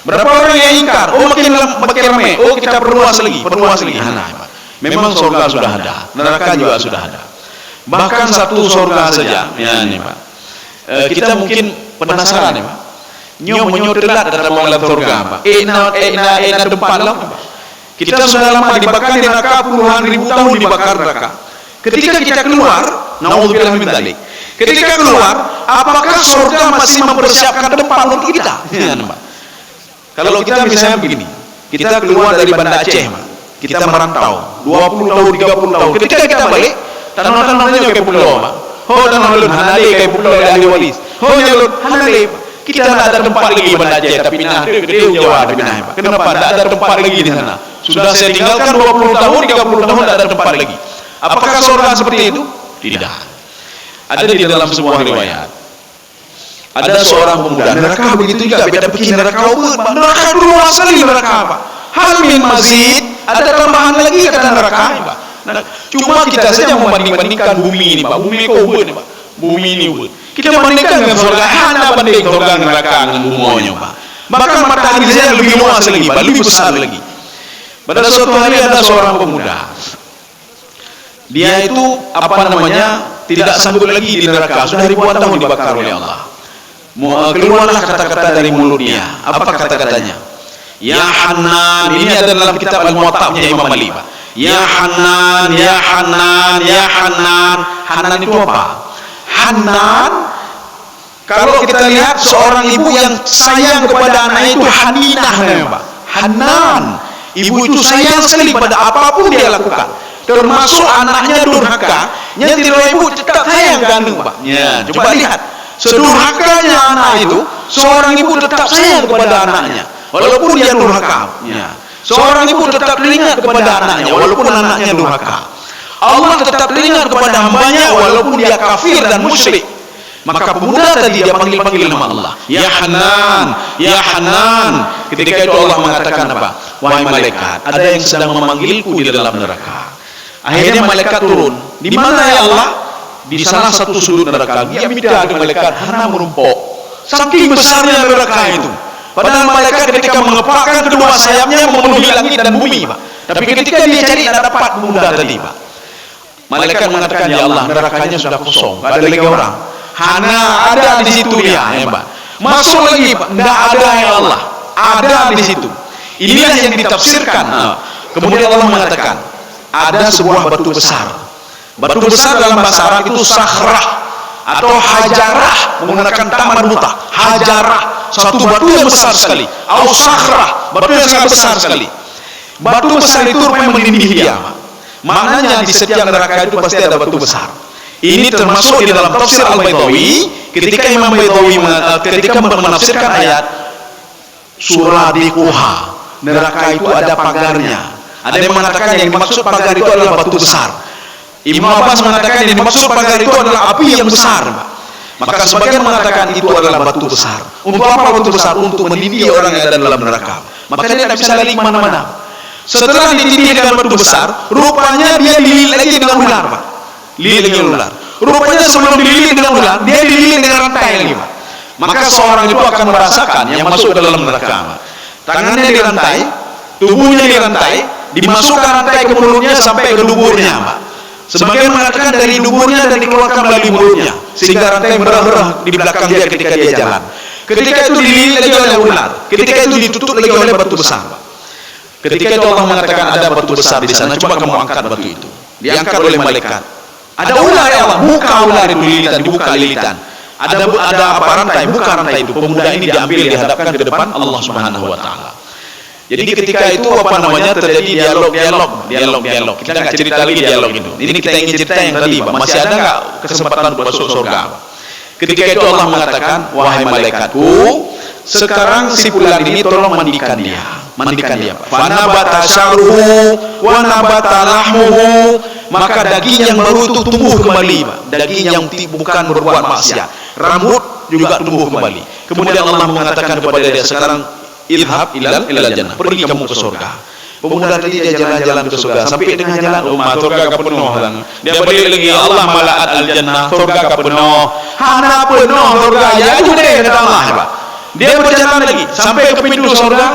Berapa orang yang ingkar? Oh makin ramai. Oh kita perluas lagi. Memang surga sudah ada, neraka juga sudah ada. Bahkan satu surga saja, ya nih Pak. Kita mungkin penasaran ya Pak. Nyo telat dalam alam surga Pak. Ena depan lah. Kita sudah lama dibakar di neraka, puluhan ribu tahun dibakar neraka. Ketika kita keluar, naudzubillah min dzalik. Ketika keluar, apakah surga masih mempersiapkan tempat untuk kita? Ya, Pak. Kalau kita misalnya begini, kita keluar dari Banda Aceh, kita merantau 20 tahun, 30 tahun. Ketika kita balik, tanah-tanahnya kayak pulau, Pak. Oh, tanah-tanah hanale kayak pulau ahli walis. Oh, nyalun hanale. Kita tidak ada tempat lagi Banda Aceh, tapi nah gede Jawa ada pindah, Pak. Kenapa tidak ada tempat lagi di sana? Sudah saya tinggalkan 20 tahun, 30 tahun tidak ada tempat lagi. Apakah surga seperti itu? Tidak. Ada di dalam sebuah riwayat. Ada seorang pemuda, neraka begitu juga, beda begini neraka neraka luas sekali neraka Pak. Hal min mazid, ada tambahan lagi kata neraka Pak. Cuma kita saja membanding-bandingkan bumi ini Pak. Bumi kau Pak. Bumi ini kita bandingkan dengan surga, hanya banding surga neraka dengan bumionya Pak. Bahkan matahari saja lebih luas lagi Pak, lebih besar lagi. Pada suatu hari ada seorang pemuda. Dia itu tidak sanggup lagi di neraka, sudah ribuan tahun dibakar oleh Allah. Keluarlah kata-kata dari mulutnya. Apa kata-katanya? Ya Hanan, ini ada dalam kitab Al-Muwatta'nya Imam Malik. Ya Hanan, ya Hanan, ya Hanan. Hanan itu apa? Hanan, kalau kita lihat seorang ibu yang sayang kepada anaknya itu Haninah namanya Pak. Hanan, ibu itu sayang sekali pada apapun dia lakukan, termasuk anaknya durhaka, nyetir ibu tetap sayang gandeng Pak. Ya, coba lihat sedurhakanya anak itu, seorang ibu tetap sayang kepada anaknya walaupun dia durhaka. Ya. Seorang ibu tetap teringat kepada anaknya walaupun anaknya durhaka. Allah tetap teringat kepada hambanya walaupun dia kafir dan musyrik. Maka pemuda tadi dia panggil nama Allah, ya Hanan, ya Hanan. Ketika itu Allah mengatakan apa? Wahai malaikat, ada yang sedang memanggilku di dalam neraka. Akhirnya malaikat turun. Di mana ya Allah? Di salah satu sudut neraka. Dia minta ada malaikat Hana menumpuk. Saking besarnya neraka itu. Padahal malaikat ketika mengepakkan kedua sayapnya memenuhi langit dan bumi, Pak. Tapi ketika dia cari tidak dapat pemuda tadi, Pak. Malaikat mengatakan, ya Allah, nerakanya sudah kosong, tidak ada lagi orang. Hana ada di situ dia, ya Pak. Masuk lagi, Pak. Tidak ada ya Allah. Ada di situ. Inilah yang ditafsirkan. Kemudian Allah mengatakan, ada sebuah batu besar. Batu besar dalam bahasa Arab itu sakhrah atau hajarah, menggunakan taman buta. Hajarah, satu batu yang besar sekali. Atau sakhrah, batu yang sangat besar sekali. Batu besar itu rupanya menindih dia. Maknanya di setiap neraka itu pasti ada batu besar. Ini termasuk di dalam tafsir Al-Baydawi ketika Imam Baydawi ketika menafsirkan ayat Suradiquha, neraka itu ada pagarnya. Ada yang mengatakan yang dimaksud pagar itu adalah batu besar. Ibnu Abbas mengatakan yang dimaksud pagar itu adalah api yang besar. Maka sebagian mengatakan itu adalah batu besar. Untuk apa batu besar? Untuk menindih orang yang ada dalam neraka. Maka dia tidak bisa lari kemana-mana. Setelah ditindih dengan batu besar, rupanya dia dililit lagi dengan ular, Pak. Dililit dengan ular. Rupanya sebelum dililit dengan ular, dia dililit dengan rantai lagi, Pak. Maka seorang itu akan merasakan yang masuk ke dalam neraka. Tangannya dirantai, tubuhnya dirantai, dimasukkan rantai ke mulutnya sampai ke duburnya, Pak. Sebagian mengatakan dari duburnya dan dikeluarkan melalui mulutnya, sehingga rantai merah-merah di belakang dia ketika dia jalan. Ketika itu dililit lagi oleh ular, ketika itu ditutup lagi oleh batu besar, Pak. Ketika itu Allah mengatakan ada batu besar di sana, coba kamu angkat batu itu. Diangkat oleh malaikat. Ada ular ya Allah, buka ular itu lilitan, dibuka lilitan. ada apa rantai? Bukan rantai itu. Pemuda ini diambil, dihadapkan ke depan Allah Subhanahu wa taala. Jadi ketika itu terjadi dialog. Kita nggak cerita lagi dialog itu. Ini kita ingin cerita yang tadi, Pak. Masih ada nggak kesempatan untuk masuk surga, Pak? Ketika itu Allah mengatakan, wahai malaikatku, sekarang si fulan ini tolong mandikan dia, Pak. Fanabata sya'ruhu wa nabata lahmuhu, maka daging yang baru itu tumbuh kembali, Pak. Daging yang bukan berbuat maksiat, rambut juga tumbuh kembali. Kemudian Allah mengatakan kepada dia, sekarang idhab ilal jannah, pergi kamu ke surga. Pemuda tadi dia jalan-jalan ke surga, sampai tengah jalan, surga ke penuh. Dia balik lagi, Allah mala'at al jannah, surga ke penuh. Hana penuh surga, ya sudah kata Allah, Pak. Dia berjalan lagi sampai ke pintu surga.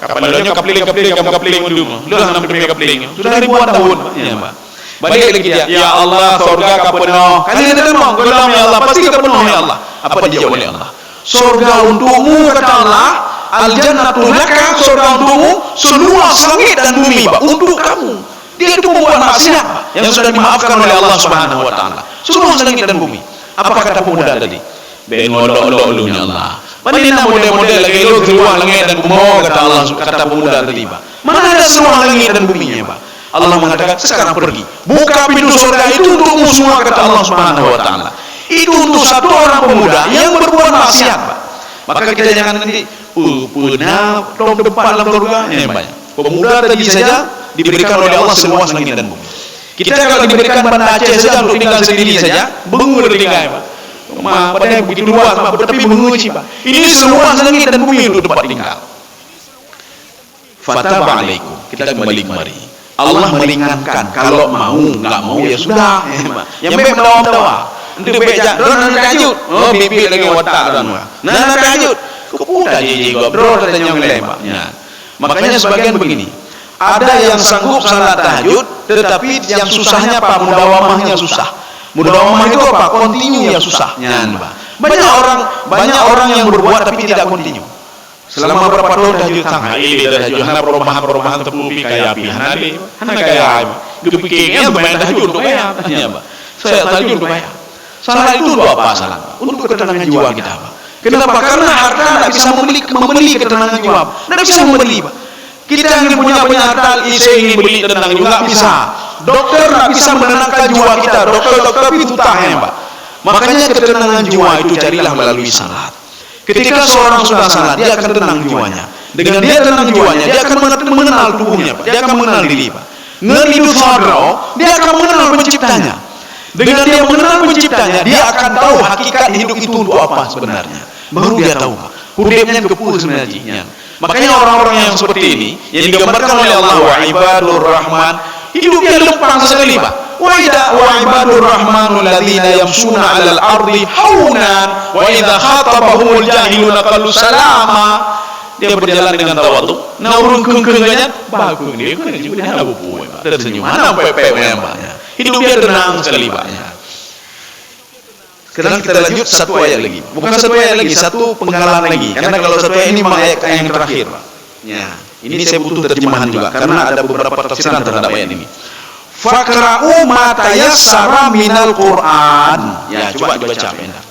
Kapalnya kapeling undur. Sudah 6 kapeling. Sudah ribuan tahun, ya, Pak. Balik lagi dia, ya Allah, surga ke penuh. Kalian dengar, gelam ya Allah, pasti ke penuh ya Allah. Apa dijawab oleh Allah? Surga untukmu, kata Allah. Al-jannatu laka, surga untukmu, seluas langit dan bumi, Pak, untuk kamu. Dia itu membuat maksiat, Pak, yang sudah dimaafkan oleh Allah Subhanahu wa taala. Seluas langit dan bumi. Apa kata pemuda tadi? Bengolok-olok lunya Allah. Mana model-model lagi lu seluas langit dan bumi, kata pemuda tadi, Pak. Mana ada seluas langit dan buminya, Pak? Allah mengatakan, sekarang pergi. Buka pintu surga itu untukmu semua, kata Allah Subhanahu wa taala. Itu untuk satu orang pemuda yang berbuat maksiat, Pak. Maka kita jangan nanti pernah tahun depan dalam surga yang banyak. Pemuda tadi saja diberikan oleh Allah seluas langit dan bumi. Kita kalau diberikan Banda Aceh saja untuk tinggal sendiri saja, bengu tinggal, Pak. Padahal begitu luas, Pak, tapi bengu, Pak. Ini seluas langit dan bumi untuk tempat tinggal. Fataba alaikum. Kita kembali kemari. Allah meringankan. Kalau mau, nggak mau ya sudah. Yang baik mendawa-dawa. Untuk beja, donan kajut. Oh, bibir lagi watak dan nah kajut. Kupuda jiji gobro katanya ngelembak. Makanya sebagian begini. Ada yang sanggup salat tahajud, tetapi yang susahnya Pak, mudawamahnya susah. Mudawamah itu apa? Kontinu yang susah. Banyak orang yang berbuat tapi tidak kontinu. Selama berapa tahun tahajud sangat, tahajud hana perubahan terpupi kayak api, hana kayak kepikirnya main tahajud untuk bayar. Saya tahajud untuk bayar. Salah itu apa salah? Untuk ketenangan jiwa kita, Pak. Kenapa? Karena harta tidak bisa membeli ketenangan jiwa. Tidak bisa membeli, Pak. Kita yang punya harta, saya ingin beli ketenangan jiwa, nggak bisa. Dokter nggak bisa menenangkan jiwa kita. Dokter itu tahan, Pak. Makanya ketenangan jiwa itu carilah melalui salat. Ketika seorang sudah salat, dia akan tenang jiwanya. Dengan dia tenang jiwanya, dia akan mengenal tubuhnya, Pak. Dia akan mengenal diri, Pak. Ngeridu sadro, dia akan mengenal penciptanya. Dengan dia mengenal penciptanya, dia akan tahu hakikat hidup itu untuk apa sebenarnya. Baru dia tahu, Pak. Hidupnya kepuh sebenarnya. Makanya orang-orang yang seperti ini, yang digambarkan oleh Allah, wa ibadur rahman, hidupnya lempang sekali, Pak. Wa ibadur rahmanul ladzina yamshuna 'alal ardi haunan wa idza khatabahumul jahiluna qalu salama. Dia berjalan dengan tawadhu, naurun kengkengannya bagus dia kan juga dia abu puwe, Pak. Tersenyum, mana pepe-pepe, Pak. Hidup dia tenang sekali, Pak. Sekarang kita lanjut satu ayat lagi. Bukan satu ayat lagi, satu penggalan lagi. Karena kalau satu ayat ini memang ayat yang terakhir, Pak. Ya, ini saya butuh terjemahan juga karena ada beberapa tafsiran terhadap ayat ini. Faqra'u ma tayassara minal Qur'an. Ya, coba dibaca, Pak.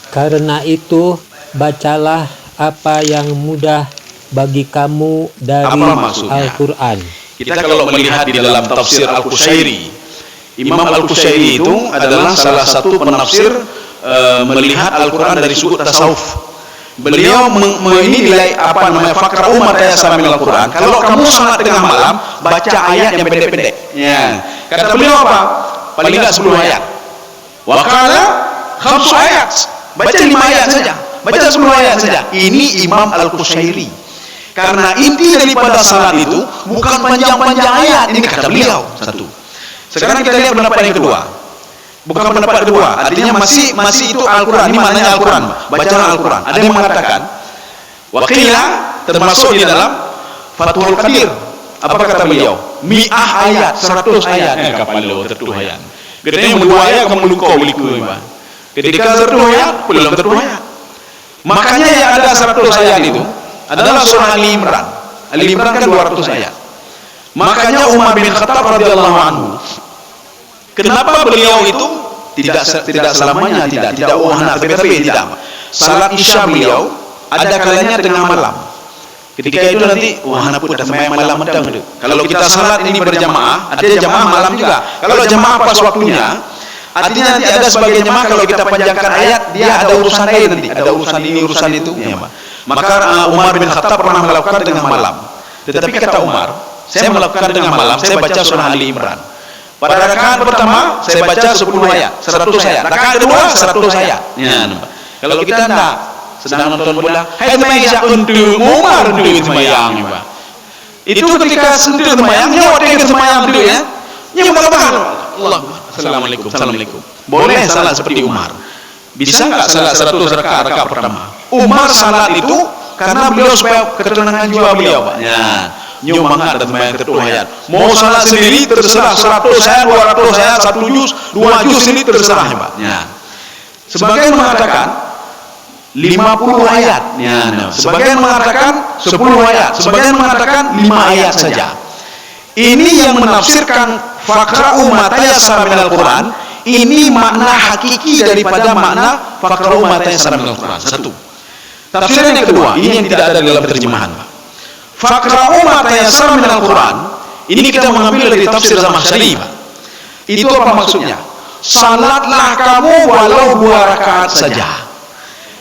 Karena itu, bacalah apa yang mudah bagi kamu dari Al-Quran. Kita kalau melihat di dalam tafsir Al-Qushairi, Imam Al-Qushairi itu adalah salah satu penafsir melihat Al-Quran dari sudut tasawuf. Beliau ini nilai apa namanya faqra'u ma tayassara minal Qur'an. Kalau kamu salat tengah malam, baca ayat yang pendek-pendek. Ya. Kata beliau apa? Paling enggak 10 ayat. Wa qala 5 ayat. Baca 5 ayat saja. Baca 10 ayat saja. Ini Imam Al-Qushairi. Karena inti daripada salat itu bukan panjang-panjang ayat. Ini kata beliau satu. Sekarang kita lihat pendapat yang kedua. Bukan pendapat kedua, artinya masih itu Al-Quran. Ini maknanya Al-Quran, bacalah Al-Quran. Ada yang mengatakan waqila termasuk di dalam Fathul Qadir. Apa kata beliau? Mi'ah ayat, 100 ayat. Kapan lo tertuh ayat? Katanya mendua ayat kamu lukau liku. Ketika tertuh ayat, belum tertuh ayat. Makanya yang ada 100 ayat itu adalah surah Ali Imran. Ali Imran kan 200 ayat. Makanya Umar bin Khattab radhiyallahu anhu, kenapa beliau itu tidak selamanya tidak wahana tapi tidak. Salat Isya beliau ada kalanya tengah malam. Ketika itu nanti wahana pun ada sembahyang malam medang itu. Kalau kita salat ini berjamaah, ada jamaah malam juga. Kalau jamaah pas waktunya, artinya nanti ada sebagian jamaah kalau kita panjangkan ayat, dia ada urusan lain nanti, ada urusan ini urusan itu. Ya, maka Umar bin Khattab pernah melakukan tengah malam. Tetapi kata Umar, saya melakukan tengah malam, saya baca surah Ali Imran. Pada rakaat pertama saya baca 10 ayat, 100 ayat. Rakaat kedua 100 ayat. Ya, kalau kita enggak sedang nonton bola, hai temayang untuk Umar untuk temayang, Pak. Itu ketika sentuh temayang, nyawa dengan temayang dulu ya. Nyawa Allah. Assalamualaikum. Boleh salat seperti Umar. Bisa enggak salat 100 rakaat pertama? Umar salat itu karena beliau supaya ketenangan jiwa beliau, Pak. Ya. Nyomangat dan temayang ketua ayat. Mau salat sendiri terserah 100 ayat, 200 ayat, 1 juz, 2 juz ini terserah, Pak. Ya. Sebagian mengatakan 50 ayat. Ya, sebagian mengatakan 10 ayat, sebagian mengatakan 5 ayat saja. Ini yang menafsirkan faqra'u ma tayassara minal Quran, ini makna hakiki daripada makna faqra'u ma tayassara minal Quran. Satu. Tafsiran yang kedua, ini yang tidak ada dalam terjemahan, Pak. Faqra'u ma tayassara minal Quran, ini kita mengambil dari tafsir Zamakhsyari, Pak. Itu apa maksudnya? Salatlah kamu walau 2 rakaat saja.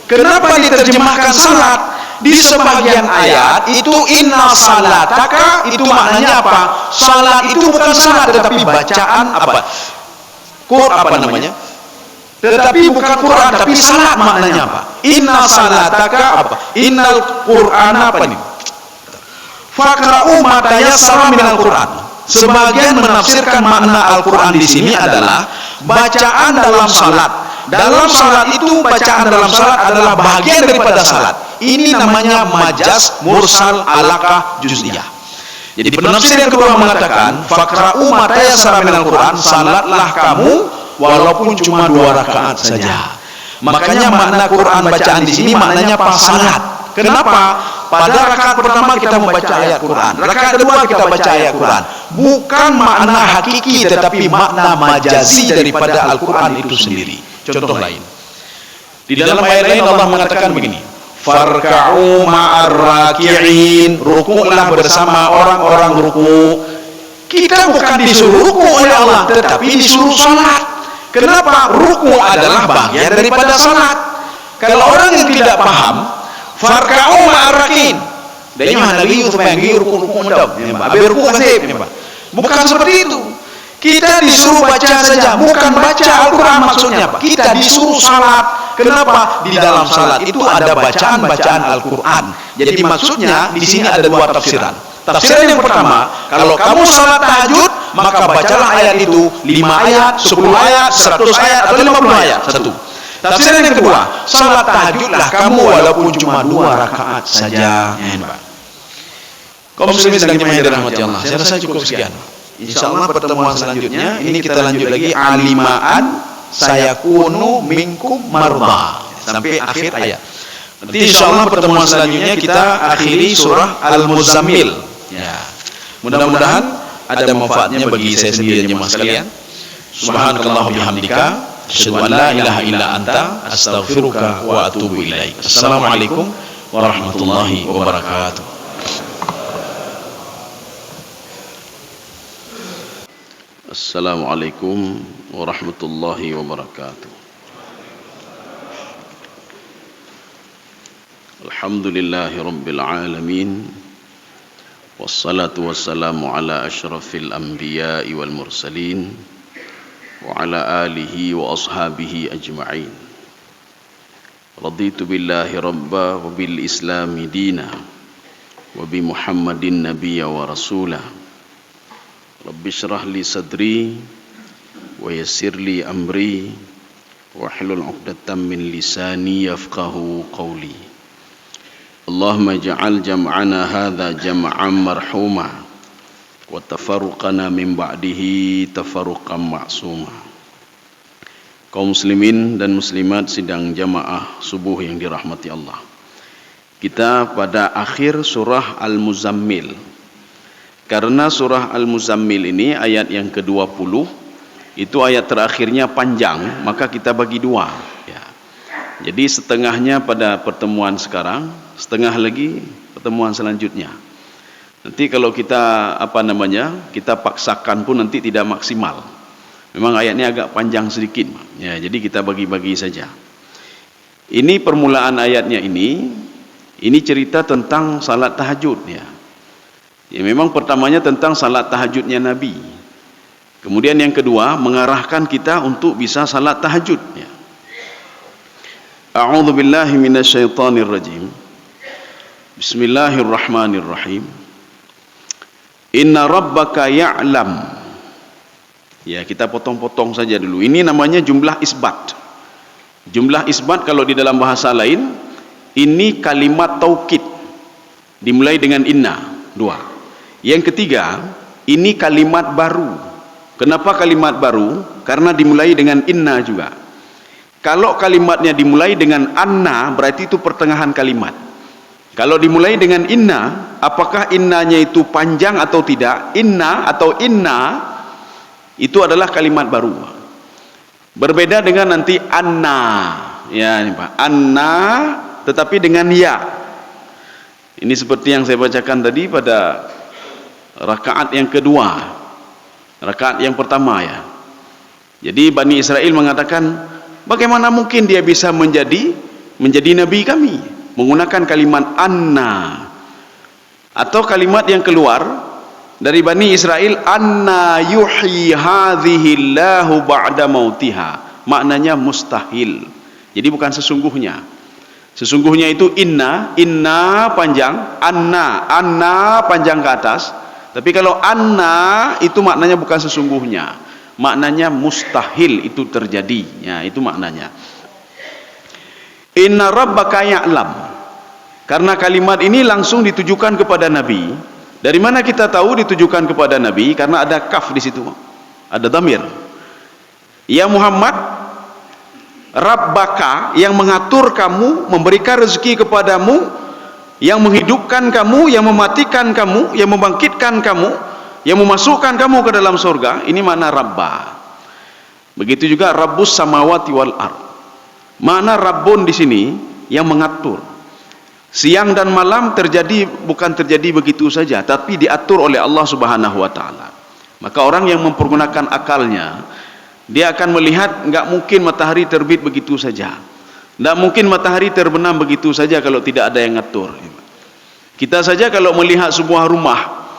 Kenapa diterjemahkan salat? Di sebagian ayat itu inna salataka, itu maknanya apa? Salat itu bukan salat tetapi bacaan apa? Namanya? Tetapi bukan Quran tapi salat maknanya apa? Inna salataka apa? Innal Qur'ana apa ini? Faqra'u ma tayassara minal Qur'an. Sebagian menafsirkan makna Al-Qur'an di sini adalah bacaan dalam salat. Dalam salat itu bacaan dalam salat adalah bagian daripada salat. Ini namanya majaz mursal alaqah juz'iyah. Jadi penafsir yang kedua mengatakan faqra'u ma tayassara minal Qur'an, salatlah kamu walaupun cuma 2 rakaat saja. Makanya makna Quran bacaan di sini maknanya pas salat. Kenapa? Pada rakaat pertama kita membaca ayat Quran, rakaat kedua kita baca ayat Quran. Bukan makna hakiki tetapi makna majazi daripada Al-Quran itu sendiri. Contoh lain, di dalam ayat lain Allah mengatakan begini, farka'u ma'ar raki'in, ruku'lah bersama orang-orang ruku'. Kita bukan disuruh ruku' oleh Allah tetapi disuruh salat. Kenapa? Ruku' adalah bagian daripada salat. Kalau orang yang tidak paham farka'u ma'ar raki'in, dia hanya liu sepanggil ruku' mendam, abir ruku' kasih, bukan seperti itu. Kita disuruh baca saja, bukan baca Al-Quran maksudnya, Pak. Kita disuruh salat. Kenapa? Di dalam salat itu ada bacaan-bacaan Al-Quran. Jadi maksudnya di sini ada 2 tafsiran. Tafsiran yang pertama, kalau kamu salat tahajud, maka bacalah ayat itu 5 ayat, 10 ayat, 100 ayat atau 50 ayat. Satu. Tafsiran yang kedua, salat tahajudlah kamu walaupun cuma 2 rakaat saja. Kaum muslimin sedang dirahmati Allah. Saya rasa cukup sekian. Insyaallah pertemuan selanjutnya ini kita lanjut lagi alimaan sayakunu minkum marda sampai akhir ayat. Nanti insyaallah pertemuan selanjutnya kita akhiri surah Al-Muzammil. Ya. Mudah-mudahan ada manfaatnya bagi saya sendiri dan jemaah sekalian. Subhanakallah bihamdika asyhadu an la ilaha illa anta astaghfiruka wa atubu ilaik. Assalamualaikum warahmatullahi wabarakatuh. Assalamualaikum warahmatullahi wabarakatuh. Alhamdulillahi rabbil alamin. Wassalatu wassalamu ala asyrafil anbiya'i wal mursalin wa ala alihi wa ashabihi ajma'in. Raditu billahi rabba wa bil islami dina wa bi Muhammadin nabiyya wa rasulah. Rabbi syrah li sadri wa yassir li amri wa hlul 'uqdatam min lisani yafqahu qawli. Allahumma ja'al jam'ana hadha jam'an marhuma wa tafarruqana min ba'dihi tafarruqan ma'suma. Kaum muslimin dan muslimat sidang jamaah subuh yang dirahmati Allah. Kita pada akhir surah Al-Muzammil. Karena surah Al-Muzammil ini ayat yang ke-20 itu ayat terakhirnya panjang, maka kita bagi dua ya. Jadi setengahnya pada pertemuan sekarang, setengah lagi pertemuan selanjutnya. Nanti kalau kita kita paksakan pun nanti tidak maksimal. Memang ayatnya agak panjang sedikit ya, jadi kita bagi-bagi saja. Ini permulaan ayatnya ini cerita tentang salat tahajud ya. Ya memang pertamanya tentang salat tahajudnya Nabi. Kemudian yang kedua mengarahkan kita untuk bisa salat tahajud ya. A'udzubillahi minasyaitonirrajim. Bismillahirrahmanirrahim. Inna rabbaka ya'lam. Ya, kita potong-potong saja dulu. Ini namanya jumlah isbat. Jumlah isbat kalau di dalam bahasa lain ini kalimat taukid. Dimulai dengan inna, dua. Yang ketiga, ini kalimat baru. Kenapa kalimat baru? Karena dimulai dengan inna juga. Kalau kalimatnya dimulai dengan anna, berarti itu pertengahan kalimat. Kalau dimulai dengan inna, apakah innanya itu panjang atau tidak? Inna atau inna itu adalah kalimat baru. Berbeda dengan nanti anna, ya ini Pak. Anna tetapi dengan ya. Ini seperti yang saya bacakan tadi pada rakaat yang kedua. Rakaat yang pertama ya. Jadi Bani Israel mengatakan, bagaimana mungkin dia bisa menjadi nabi kami? Menggunakan kalimat anna. Atau kalimat yang keluar dari Bani Israel, anna yuhyi hadhihillahu ba'da mautiha. Maknanya mustahil. Jadi bukan sesungguhnya. Sesungguhnya itu inna panjang, anna panjang ke atas. Tapi kalau anna itu maknanya bukan sesungguhnya. Maknanya mustahil itu terjadi. Ya, itu maknanya. Inna rabbaka ya'lam. Karena kalimat ini langsung ditujukan kepada Nabi. Dari mana kita tahu ditujukan kepada Nabi? Karena ada kaf di situ. Ada dhamir. Ya Muhammad, Rabbaka yang mengatur kamu, memberikan rezeki kepadamu, yang menghidupkan kamu, yang mematikan kamu, yang membangkitkan kamu, yang memasukkan kamu ke dalam surga. Ini makna Rabba. Begitu juga Rabbus samawati wal ard. Makna Rabbun di sini yang mengatur. Siang dan malam bukan terjadi begitu saja, tapi diatur oleh Allah Subhanahu wa taala. Maka orang yang mempergunakan akalnya, dia akan melihat enggak mungkin matahari terbit begitu saja. Enggak mungkin matahari terbenam begitu saja kalau tidak ada yang ngatur. Kita saja kalau melihat sebuah rumah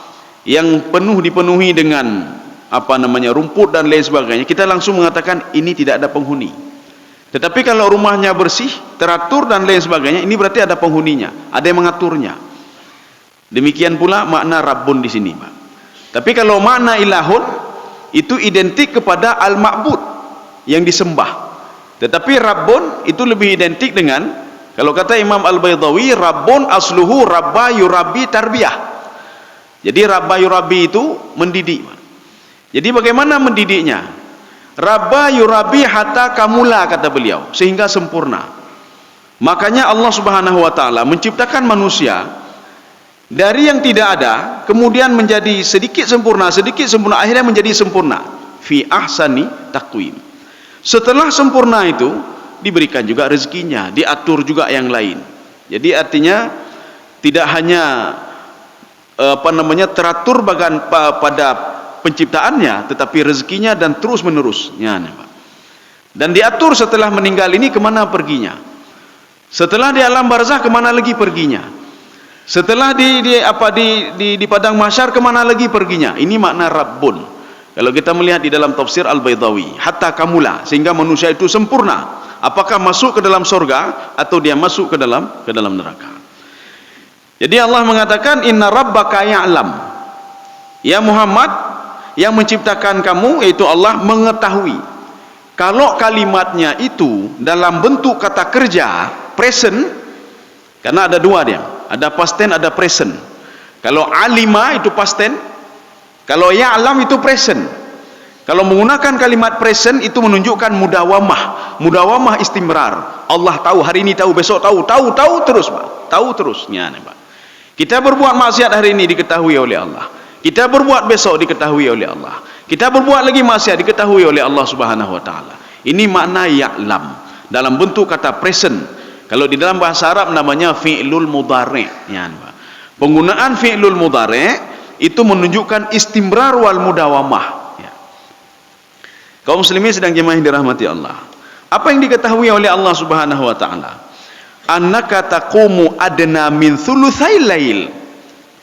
yang dipenuhi dengan rumput dan lain sebagainya, kita langsung mengatakan ini tidak ada penghuni. Tetapi kalau rumahnya bersih, teratur dan lain sebagainya, ini berarti ada penghuninya, ada yang mengaturnya. Demikian pula makna Rabbun di sini, Pak. Tapi kalau makna ilahun itu identik kepada al-ma'bud yang disembah. Tetapi Rabbun itu lebih identik dengan, kalau kata Imam Al-Baydawi, Rabbun asluhu rabba yurabi tarbiyah. Jadi rabba yurabi itu mendidik. Jadi bagaimana mendidiknya? Rabba yurabi hatta kamula, kata beliau, sehingga sempurna. Makanya Allah Subhanahu wa taala menciptakan manusia dari yang tidak ada, kemudian menjadi sedikit sempurna, akhirnya menjadi sempurna. Fi ahsani taqwim. Setelah sempurna itu diberikan juga rezekinya, diatur juga yang lain. Jadi artinya tidak hanya teratur pada penciptaannya, tetapi rezekinya dan terus menerus. Dan diatur setelah meninggal ini kemana perginya. Setelah di alam barzah kemana lagi perginya. Setelah di padang mahsyar kemana lagi perginya. Ini makna Rabbun. Kalau kita melihat di dalam tafsir Al-Baydawi, hatta kamula, sehingga manusia itu sempurna. Apakah masuk ke dalam surga atau dia masuk ke dalam neraka. Jadi Allah mengatakan inna rabbaka ya'lam. Ya Muhammad, yang menciptakan kamu yaitu Allah mengetahui. Kalau kalimatnya itu dalam bentuk kata kerja present, karena ada dua dia, ada past tense, ada present. Kalau alima itu past tense, kalau ya'lam itu present. Kalau menggunakan kalimat present itu menunjukkan mudawamah istimrar. Allah tahu, hari ini tahu, besok tahu terus, Pak. Tahu terusnya, Pak. Kita berbuat maksiat hari ini diketahui oleh Allah. Kita berbuat besok diketahui oleh Allah. Kita berbuat lagi maksiat, diketahui oleh Allah Subhanahu wa taala. Ini makna ya'lam dalam bentuk kata present. Kalau di dalam bahasa Arab namanya fi'lul mudhari'. Ya, penggunaan fi'lul mudhari' itu menunjukkan istimrar wal mudawamah. Ya. Kaum muslimin sedang jemaah yang dirahmati Allah. Apa yang diketahui oleh Allah Subhanahu wa taala? Annaka taqumu adna min thulutsai lail.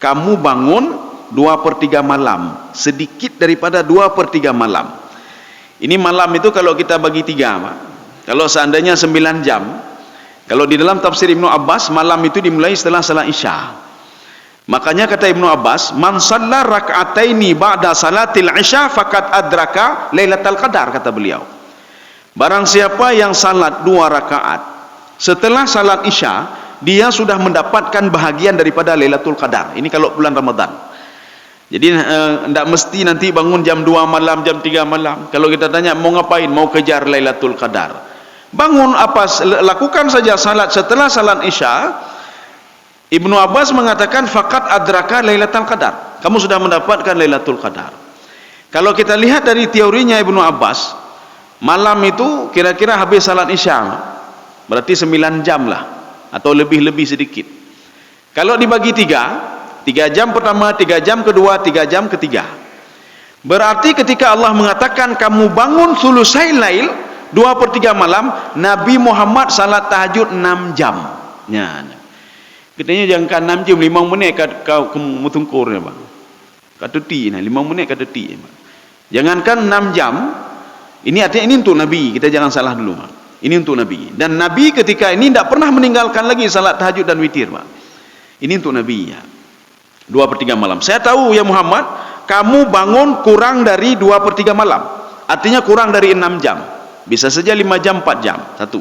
Kamu bangun 2/3 malam, sedikit daripada 2/3 malam. Ini malam itu kalau kita bagi 3, Pak. Kalau seandainya 9 jam, kalau di dalam tafsir Ibnu Abbas, malam itu dimulai setelah salat Isya. Makanya kata Ibnu Abbas, man shalla rak'ataini ba'da salatil isya faqad adraka lailatul qadar, kata beliau. Barang siapa yang salat 2 rakaat setelah salat Isya, dia sudah mendapatkan bahagian daripada Lailatul Qadar. Ini kalau bulan Ramadan. Jadi tidak mesti nanti bangun jam 2 malam, jam 3 malam. Kalau kita tanya mau ngapain, mau kejar Lailatul Qadar, bangun apa, lakukan saja salat setelah salat Isya. Ibnu Abbas mengatakan faqad adraka Lailatul Qadar, kamu sudah mendapatkan Lailatul Qadar. Kalau kita lihat dari teorinya Ibnu Abbas, malam itu kira-kira habis salat Isya, berarti 9 jam lah, atau lebih-lebih sedikit. Kalau dibagi 3 jam pertama, 3 jam kedua, 3 jam ketiga, berarti ketika Allah mengatakan kamu bangun sulusai lail 2/3 malam, Nabi Muhammad salat tahajud 6 jam. Ya. Katanya jangan 6 jam, 5 minit kau mutungkur ya, Bang. Kateti nah 5 minit kateti. Jangankan 6 jam. Ini artinya ini untuk Nabi, kita jangan salah dulu, Bang. Ini untuk Nabi. Dan Nabi ketika ini tidak pernah meninggalkan lagi salat tahajud dan witir, Bang. Ini untuk Nabi ya. 2/3 malam. Saya tahu ya Muhammad, kamu bangun kurang dari 2/3 malam. Artinya kurang dari 6 jam. Bisa saja 5 jam, 4 jam. Satu.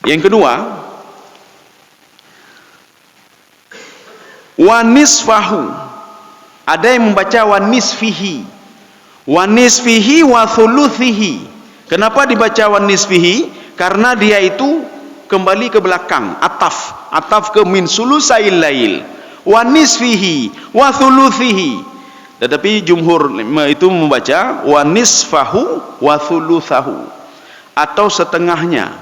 Yang kedua, wa nisfahu. Ada yang membaca wa nisfihi. Wa nisfihi wa thuluthihi. Kenapa dibaca wa nisfihi? Karena dia itu kembali ke belakang, ataf ke min sulusail lail. Wa nisfihi wa thuluthihi. Tetapi jumhur itu membaca wa nisfahu wa thuluthahu, atau setengahnya.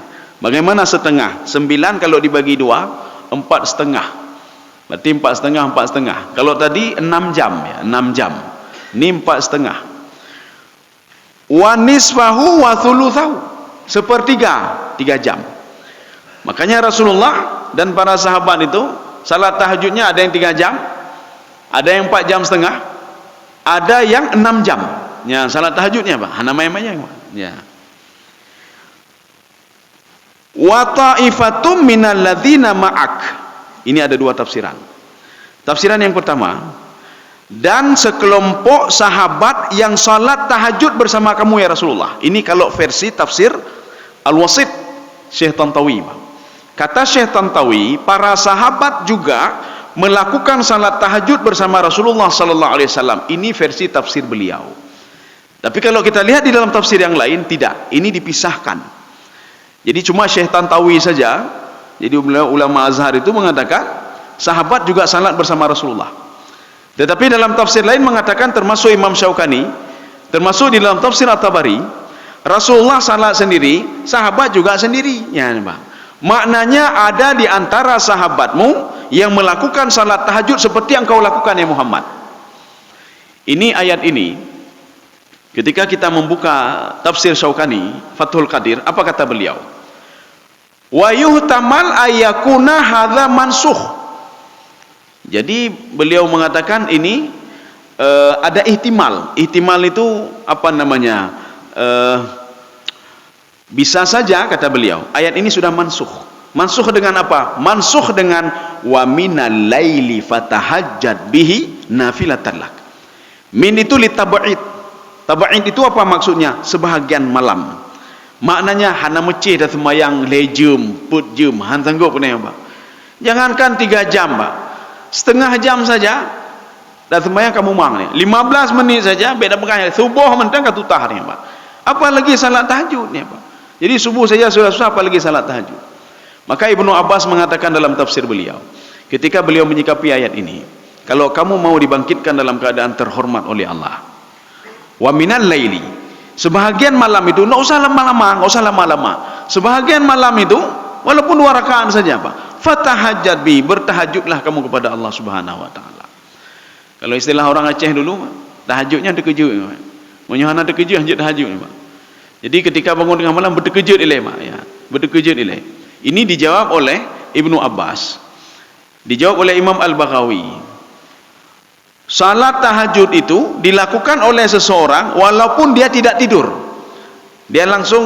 Bagaimana setengah? 9 kalau dibagi 2, 4,5. Berarti 4,5, 4,5. Kalau tadi 6 jam ya, 6 jam. Ini 4,5. Wa nisfahu wa thuluthahu, 1/3, 3 jam. Makanya Rasulullah dan para sahabat itu salat tahajudnya ada yang 3 jam, ada yang 4 jam setengah, ada yang 6 jam. Ya, salat tahajudnya Pak, namanya ya. Wa ta'ifatum minal ladzina ma'ak. Ini ada 2 tafsiran. Tafsiran yang pertama, dan sekelompok sahabat yang salat tahajud bersama kamu ya Rasulullah. Ini kalau versi tafsir Al-Wasit Syekh Tantawi. Kata Syekh Tantawi, para sahabat juga melakukan salat tahajud bersama Rasulullah sallallahu alaihi wasallam. Ini versi tafsir beliau. Tapi kalau kita lihat di dalam tafsir yang lain, tidak. Ini dipisahkan. Jadi cuma Syekh Tantawi saja. Jadi ulama Azhar itu mengatakan sahabat juga salat bersama Rasulullah. Tetapi dalam tafsir lain mengatakan, termasuk Imam Syaukani, termasuk di dalam tafsir At-Tabari, Rasulullah salat sendiri, sahabat juga sendiri. Ya, Pak. Maknanya ada di antara sahabatmu yang melakukan salat tahajud seperti yang kau lakukan ya Muhammad. Ini ayat ini, ketika kita membuka tafsir Syaukani, Fathul Qadir, apa kata beliau? Wa yuhtamal ayyakuna hadza mansukh. Jadi beliau mengatakan ini ada ihtimal. Ihtimal itu apa namanya? Bisa saja kata beliau, ayat ini sudah mansukh. Mansukh dengan apa? Mansukh dengan wa minal laili fatahajjad bihi nafilatan lak. Min itu litab'id. Tab'id itu apa maksudnya? Sebahagian malam. Maknanya hana mecih dah semayang lejum, putjum, han sanggup ni Pak. Jangankan 3 jam Pak, setengah jam saja dah semayang kamu mang ni. 15 menit saja beda pegang subuh mentang ka tutah ni Pak. Apalagi salat tahajud ni Pak. Jadi subuh saja sudah susah, apalagi salat tahajud. Maka Ibnu Abbas mengatakan dalam tafsir beliau, ketika beliau menyikapi ayat ini, kalau kamu mau dibangkitkan dalam keadaan terhormat oleh Allah, Wa minal laili, sebahagian malam itu enggak usah lama-lama, sebahagian malam itu walaupun 2 rakaat saja Pak, fatahajjad bi, bertahajudlah kamu kepada Allah Subhanahu wa taala. Kalau istilah orang Aceh dulu, tahajudnya terkejut. Menyohana terkejut hajud tahajud Pak. Jadi ketika bangun tengah malam berterkejut ilai Pak, ya, berterkejut ilai. Ini dijawab oleh Ibnu Abbas, dijawab oleh Imam Al-Baghawi. Salat tahajud itu dilakukan oleh seseorang walaupun dia tidak tidur. Dia langsung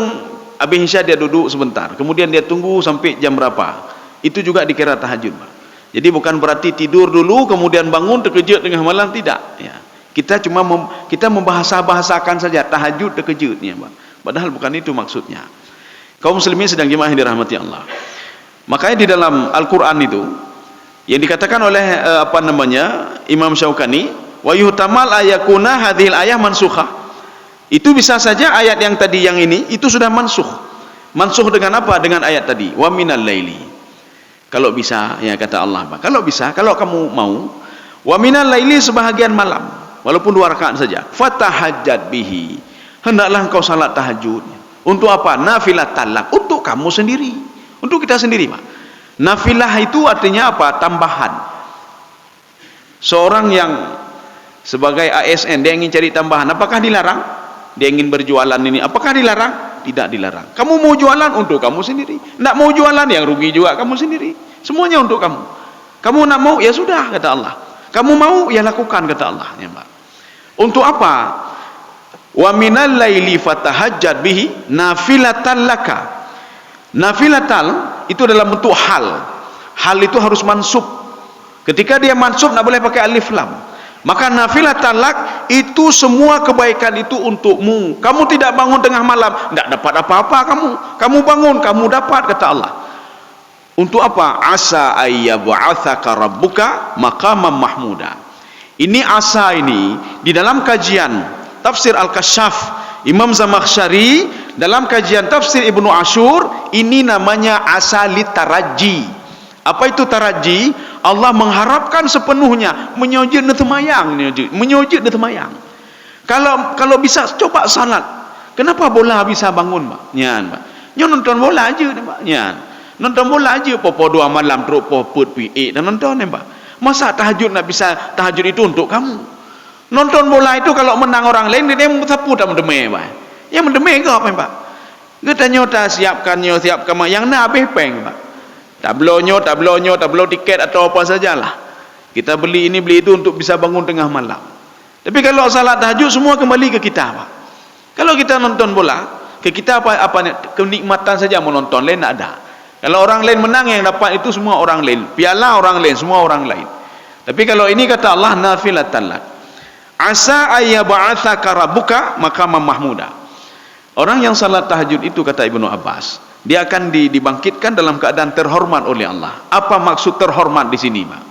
habis isya dia duduk sebentar, kemudian dia tunggu sampai jam berapa. Itu juga dikira tahajud Pak. Jadi bukan berarti tidur dulu kemudian bangun terkejut tengah malam, tidak ya. Kita cuma kita membahasa-bahasakan saja tahajud terkejutnya Pak. Padahal bukan itu maksudnya. Kaum muslimin sedang jemaah yang dirahmati Allah. Makanya di dalam Al-Qur'an itu yang dikatakan oleh Imam Syaukani, wa yuhtamal ayakuna hadhil ayah mansukhah. Itu bisa saja ayat yang tadi yang ini itu sudah mansuh. Mansuh dengan apa? Dengan ayat tadi, wa minal laili. Kalau bisa, ya kata Allah, Pak. Kalau bisa, kalau kamu mau, wa minal laili, sebahagian malam, walaupun 2 rakaat saja, fatahajjad bihi. Hendaklah engkau salat tahajud. Untuk apa? Nafilah talak, untuk kamu sendiri, untuk kita sendiri Pak. Nafilah itu artinya apa? Tambahan. Seorang yang sebagai ASN dia ingin cari tambahan, apakah dilarang? Dia ingin berjualan ini, apakah dilarang? Tidak dilarang. Kamu mau jualan untuk kamu sendiri, tidak mau jualan yang rugi juga kamu sendiri. Semuanya untuk kamu. Kamu nak mau, ya sudah kata Allah. Kamu mau, ya lakukan kata Allah ya Pak. Untuk apa? Wa minal laili fatahajjad bihi nafilatan laka. Nafilatal itu dalam bentuk hal. Hal itu harus mansub. Ketika dia mansub tidak boleh pakai alif lam. Maka nafilatal lak itu semua kebaikan itu untukmu. Kamu tidak bangun tengah malam, tidak dapat apa-apa kamu. Kamu bangun, kamu dapat kata Allah. Untuk apa? Asa ayyab'atsaka rabbuka maqaman mahmuda. Ini asa ini di dalam kajian Tafsir Al-Kasyaf Imam Zamakhsyari, dalam kajian tafsir Ibnu Ashur, ini namanya asalit taraji. Apa itu taraji? Allah mengharapkan sepenuhnya menyojud temayang, menyojud temayang. Kalau bisa coba salat. Kenapa bola bisa bangun, Pak? Nyan, Pak. Nyo nonton bola aja, Pak. Nyan. Nonton bola aja popo 2 malam terus poput pi dan nonton, Pak. Masa tahajud nak bisa tahajud itu untuk kamu? Nonton bola itu kalau menang orang lain dia sapu tak mendeme Pak. Yang mendeme ke apa Pak? Kita nyota siapkan yang nak habis peng Pak. Tablo tiket atau apa sajalah. Kita beli ini beli itu untuk bisa bangun tengah malam. Tapi kalau salat tahajud semua kembali ke kita Pak. Kalau kita nonton bola, ke kita apa kenikmatan saja menonton, lain tak ada. Kalau orang lain menang yang dapat itu semua orang lain. Piala orang lain, semua orang lain. Tapi kalau ini kata Allah nafilatan lak. Asa ayyab'atsaka rabbuka maqaman mahmuda. Orang yang salat tahajud itu kata Ibnu Abbas, dia akan dibangkitkan dalam keadaan terhormat oleh Allah. Apa maksud terhormat di sini, Pak?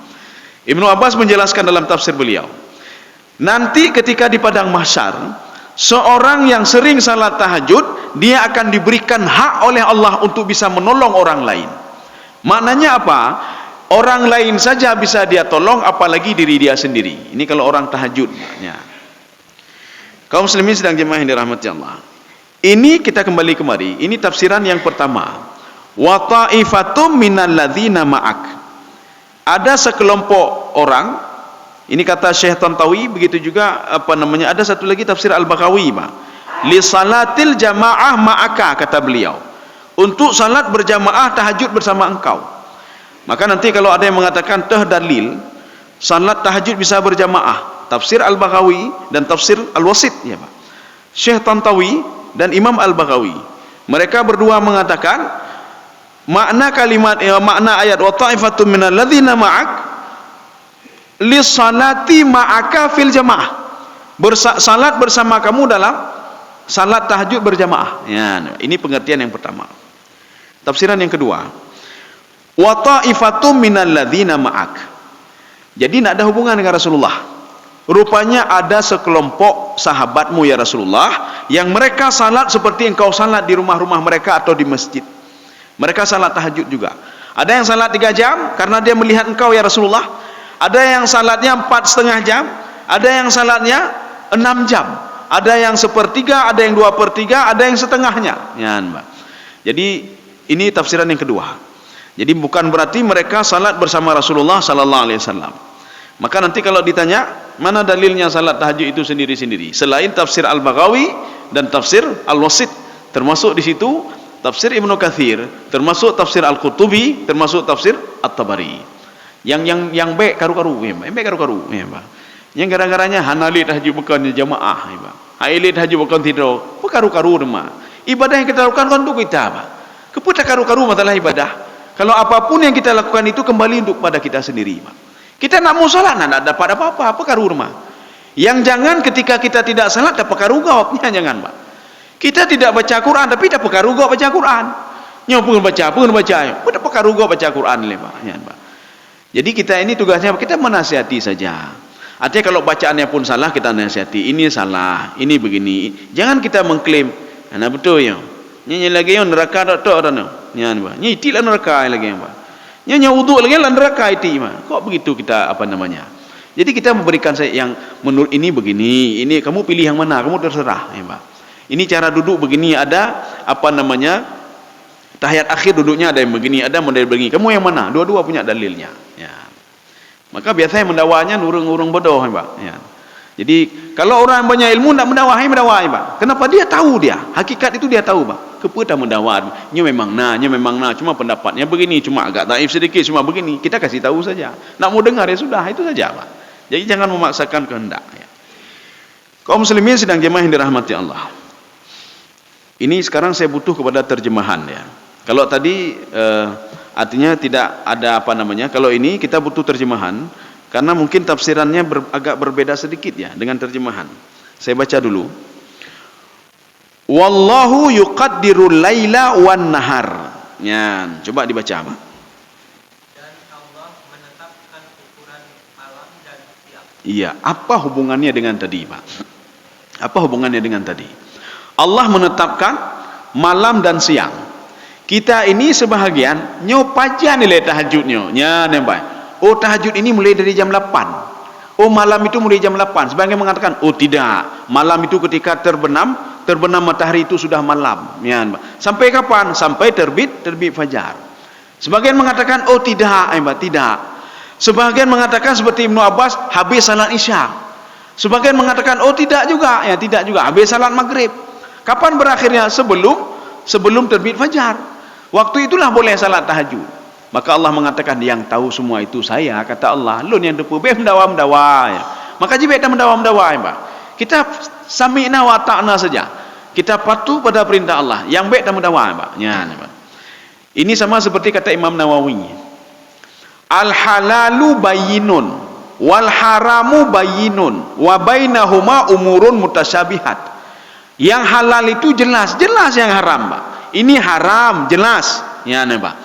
Ibnu Abbas menjelaskan dalam tafsir beliau. Nanti ketika di padang mahsyar, seorang yang sering salat tahajud, dia akan diberikan hak oleh Allah untuk bisa menolong orang lain. Maknanya apa? Orang lain saja bisa dia tolong, apalagi diri dia sendiri. Ini kalau orang tahajud. Kaum muslimin sedang jemaah yang dirahmati Allah. Ini kita kembali kemari. Ini tafsiran yang pertama. Wa ta'ifatum minal ladzina ma'ak. Ada sekelompok orang. Ini kata Syekh Tantawi, begitu juga ada satu lagi tafsir Al-Baghawi, Pak. Li salatil jamaah ma'aka, kata beliau. Untuk salat berjamaah tahajud bersama engkau. Maka nanti kalau ada yang mengatakan dalil salat tahajud bisa berjamaah, tafsir Al-Baghawi dan tafsir Al-Wasit ya Pak. Syekh Tantawi dan Imam Al-Baghawi, mereka berdua mengatakan makna kalimat makna ayat wa ta'ifatun minal ladzina ma'ak li salati ma'aka fil jamaah. Salat bersama kamu dalam salat tahajud berjamaah. Ya, ini pengertian yang pertama. Tafsiran yang kedua, wa ta'ifatum minal ladzina ma'ak. Jadi tidak ada hubungan dengan Rasulullah. Rupanya ada sekelompok sahabatmu ya Rasulullah, yang mereka salat seperti engkau salat di rumah-rumah mereka atau di masjid. Mereka salat tahajud juga. Ada yang salat 3 jam karena dia melihat engkau ya Rasulullah. Ada yang salatnya 4,5 jam. Ada yang salatnya 6 jam. ada yang 1/3, ada yang 2/3, ada yang setengahnya. Ya, Mbak. Jadi ini tafsiran yang kedua. Jadi bukan berarti mereka salat bersama Rasulullah sallallahu alaihi wasallam. Maka nanti kalau ditanya mana dalilnya salat tahajud itu sendiri-sendiri, selain tafsir Al-Baghawi dan tafsir Al-Wasit, termasuk di situ tafsir Ibnu Katsir, termasuk tafsir Al-Qurtubi, termasuk tafsir At-Tabari. Yang baik karu-karu, yang baik karu-karu, ya, Pak. Yang gara-garanya hanali tahajud bukan jamaah, ya, Pak. Haili tahajud bukan tidur, karu-karu rumah. Ibadah yang kita lakukan untuk kita, Pak. Keputar karu-karu masalah ibadah. Kalau apapun yang kita lakukan itu kembali untuk pada kita sendiri, Pak. Kita nak mau salat, nak dapat apa-apa, karu rumah. Yang jangan ketika kita tidak salat dapat karu gawapnya, jangan, Pak. Kita tidak baca Quran tapi dapat karu gawap baca Quran. Nyopun baca, dapat karu gawap baca Quran, Pak. Ya, Pak. Jadi kita ini tugasnya kita menasihati saja. Artinya kalau bacaannya pun salah kita nasihati, ini salah, ini begini. Jangan kita mengklaim, "Ana betul ya." Nyanyi lagi yang neraka tok orang. Nyan, Pak. Nyi itilah neraka lagi, Pak. Nyanyi wudu lagi lah neraka itu, Pak. Kok begitu kita apa namanya? Jadi kita memberikan yang menurut ini begini, ini kamu pilih yang mana, kamu terserah, ya, Pak. Ini cara duduk begini, ada apa namanya? Tahiyat akhir duduknya ada yang begini, ada model begini. Kamu yang mana? Dua-dua punya dalilnya, ya. Maka biasanya mendakwahnya urung-urung bodoh, ya, Pak. Ya. Jadi kalau orang banyak ilmu nak mendakwahi, Pak. Kenapa? Dia tahu dia. Hakikat itu dia tahu, Pak. Kepada mendakwah, nya memang nah, cuma pendapatnya begini, cuma agak taif sedikit, cuma begini. Kita kasih tahu saja. Nak mau dengar ya sudah, itu saja, Pak. Jadi jangan memaksakan kehendak, ya. Kaum muslimin sedang jemaah yang dirahmati Allah. Ini sekarang saya butuh kepada terjemahan, ya. Kalau tadi artinya tidak ada apa namanya. Kalau ini kita butuh terjemahan. Karena mungkin tafsirannya agak berbeda sedikit, ya, dengan terjemahan. Saya baca dulu. Wallahu yuqaddirul laila wan nahar. Ya, coba dibaca, Pak. Dan Allah menetapkan ukuran malam dan siang. Iya, apa hubungannya dengan tadi, Pak? Apa hubungannya dengan tadi? Allah menetapkan malam dan siang. Kita ini sebahagian nyopajan nilai tahajudnya. Ya, nampak. Oh, tahajud ini mulai dari jam 8. Oh, malam itu mulai jam 8. Sebagian mengatakan, oh tidak, malam itu ketika terbenam matahari itu sudah malam. Ya, sampai kapan? Sampai terbit fajar. Sebagian mengatakan, oh tidak, tidak. Sebagian mengatakan seperti Ibnu Abbas, habis salat Isya. Sebagian mengatakan, oh tidak juga, ya tidak juga, habis salat Maghrib. Kapan berakhirnya? Sebelum terbit fajar. Waktu itulah boleh salat tahajud. Maka Allah mengatakan, yang tahu semua itu saya, kata Allah. Lun yang depu be mendawa, ya. Maka jibek kita mendawa, ya, Pak. Kita sami'na wa ta'na saja. Kita patuh pada perintah Allah. Yang baik kita mendawa, ya, Pak. Ya, Pak. Ini sama seperti kata Imam Nawawi. Al halalu bayyinun wal haramu bayyinun wa bainahuma umurun mutasyabihat. Yang halal itu jelas yang haram, Pak. Ini haram jelas, ya, Pak.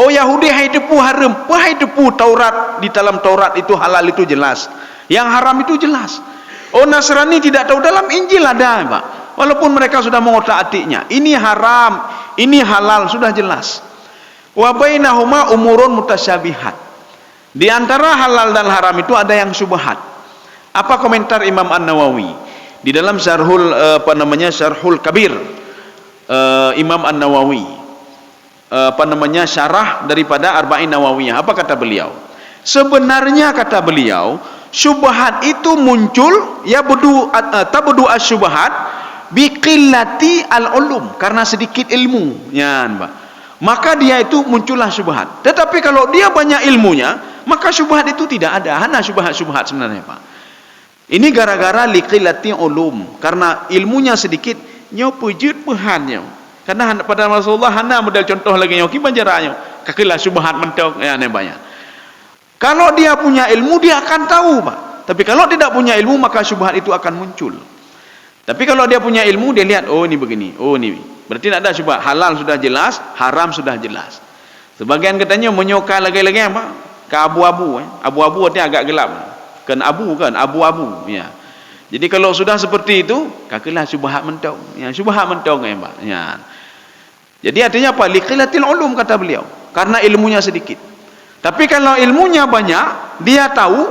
Oh, Yahudi hai depu haram, hai depu Taurat, di dalam Taurat itu halal itu jelas. Yang haram itu jelas. Oh, Nasrani tidak tahu, dalam Injil ada, Pak. Walaupun mereka sudah mengotak-atiknya. Ini haram, ini halal, sudah jelas. Wa bainahuma umurun mutasyabihat. Di antara halal dan haram itu ada yang syubhat. Apa komentar Imam An-Nawawi? Di dalam Syarhul Kabir, Imam An-Nawawi syarah daripada Arba'in Nawawiyah. Apa kata beliau? Sebenarnya kata beliau, syubhat itu muncul tabdu asyubhat biqillati al-ulum, karena sedikit ilmu, ya, Pak. Maka dia itu muncullah syubhat. Tetapi kalau dia banyak ilmunya, maka syubhat itu tidak ada. Hana syubhat sebenarnya, Pak. Ini gara-gara liqillati ulum, karena ilmunya sedikit, nyopujud pehannya. Karena pada Rasulullah hana model contoh lagi nyoki banjaranya kakilah subhat mentok, ya, banyak. Kalau dia punya ilmu dia akan tahu, Pak. Tapi kalau tidak punya ilmu maka subhat itu akan muncul. Tapi kalau dia punya ilmu dia lihat, oh ini begini, oh ini. Berarti tidak ada subhat. Halal sudah jelas, haram sudah jelas. Sebagian katanya menyoka lagi-lagi apa? Ke abu-abu, Abu-abu artinya agak gelap. Kan abu-abu, ya. Jadi kalau sudah seperti itu, kakilah subhat mentok. Ya, subhat mentok, ya, Pak. Ya. Jadi artinya apa? Liqilatil ulum, kata beliau. Karena ilmunya sedikit. Tapi kalau ilmunya banyak, dia tahu,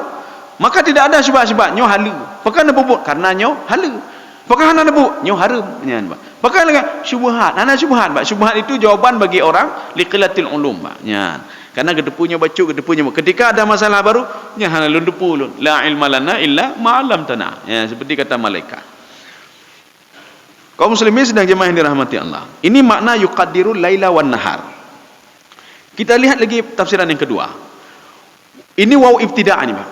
maka tidak ada syubhat-syubhat. Nyo halu. Pekan bubuk karena nyo halu. Apakah hana debu? Nyo haram. Nyan, Pak. Apakah lagi syubhat? Hana syubhat, Pak. Syubhat itu jawaban bagi orang liqilatil ulum, Pak. Nyan. Karena gedepunya bacuk, gedepunya. Ketika ada masalah baru, nya hana lun depu lun. La ilma lana illa ma 'allamtana. Ya, seperti kata malaikat. Kaum muslimin sedang jemaah yang dirahmati Allah. Ini makna yuqaddirul laila wan nahar. Kita lihat lagi tafsiran yang kedua. Ini waw ibtidaa ni, Pak.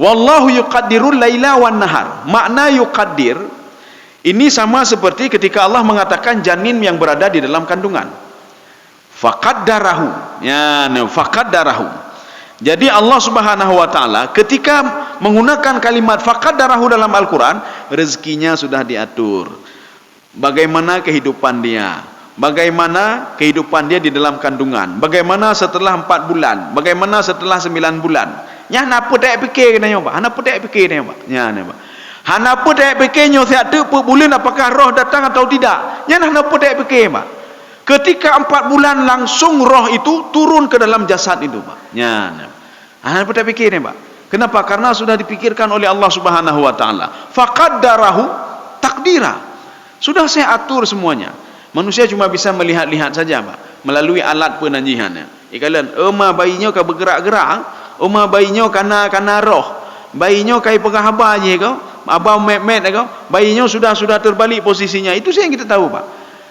Wallahu yuqaddirul laila wan nahar. Makna yuqaddir ini sama seperti ketika Allah mengatakan janin yang berada di dalam kandungan. Faqaddarahu. Ya, faqaddarahu. Jadi Allah Subhanahu wa taala ketika menggunakan kalimat faqaddarahu dalam Al-Qur'an, rezekinya sudah diatur. Bagaimana kehidupan dia, bagaimana kehidupan dia di dalam kandungan, bagaimana setelah 4 bulan, bagaimana setelah 9 bulan. Nya napa tak fikir kena Pak? Hana apa tak fikir ni Pak? Nya ni Pak. Hana apa tak fikir nyo siap tu bulan apakah roh datang atau tidak? Nya hana apa tak fikir Pak. Ketika 4 bulan langsung roh itu turun ke dalam jasad itu Pak. Nya ni. Hana apa tak fikir ni Pak. Kenapa? Karena sudah dipikirkan oleh Allah Subhanahu wa taala. Faqaddarahu takdira. Sudah saya atur semuanya. Manusia cuma bisa melihat-lihat saja Pak, melalui alat penanjihannya. Ikalan, bayinya kau bergerak-gerak, bayinya kana roh, bayinya kai pegah haba je kau, abang met kau, bayinya sudah terbalik posisinya. Itu saja yang kita tahu Pak.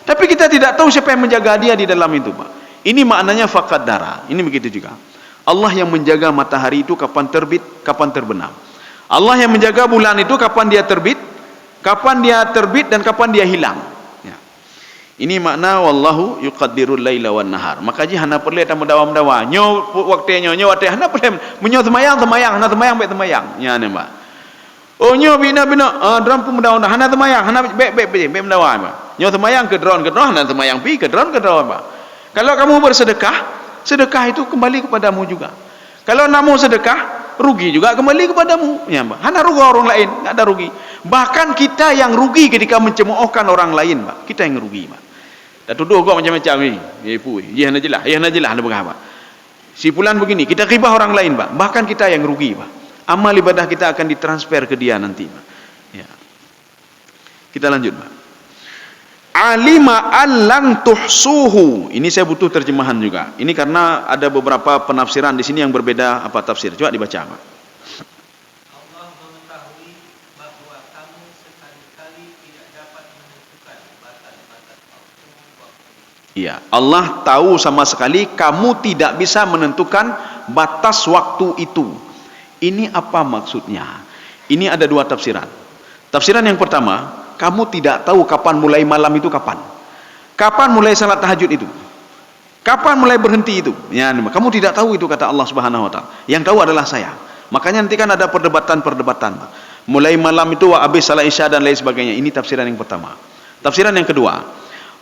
Tapi kita tidak tahu siapa yang menjaga dia di dalam itu Pak. Ini maknanya faqaddara. Ini begitu juga. Allah yang menjaga matahari itu kapan terbit, kapan terbenam. Allah yang menjaga bulan itu kapan dia terbit, dan kapan dia hilang. Ya. Ini makna wallahu yuqaddirul laila wan nahar. Maka ji hana perlu tamu dawa-dawa. Nyo waktu waktu hana perlu menyo semayang, hana semayang baik semayang. Ya ni Pak. Oh nyo bina drum pun dawa hana semayang, hana baik mendawa Pak. Nyo semayang ke drone, hana semayang pi ke drone Pak. Kalau kamu bersedekah, sedekah itu kembali kepadamu juga. Kalau namu sedekah, rugi juga kembali kepadamu. Ya, Pak. Hana rugi orang lain, enggak ada rugi. Bahkan kita yang rugi ketika mencemoohkan orang lain, Pak. Kita yang rugi, Pak. Dah tuduh kau macam-macam ni. Ya hana jelah, hana berapa. Si fulan begini, kita ghibah orang lain, Pak. Bahkan kita yang rugi, Pak. Amal ibadah kita akan ditransfer ke dia nanti, Pak. Ya. Kita lanjut, Pak. Alima allan tuhsuhu. Ini saya butuh terjemahan juga. Ini karena ada beberapa penafsiran di sini yang berbeda apa tafsir. Coba dibaca, Pak. Allah mengetahui bahwa kamu sekali-kali tidak dapat menentukan batas-batas waktu. Iya, Allah tahu sama sekali kamu tidak bisa menentukan batas waktu itu. Ini apa maksudnya? Ini ada dua tafsiran. Tafsiran yang pertama, kamu tidak tahu kapan mulai malam itu kapan. Kapan mulai salat tahajud itu? Kapan mulai berhenti itu? Ya, kamu tidak tahu itu kata Allah Subhanahu wa taala. Yang tahu adalah saya. Makanya nanti kan ada perdebatan. Mulai malam itu habis salat Isya dan lain sebagainya. Ini tafsiran yang pertama. Tafsiran yang kedua,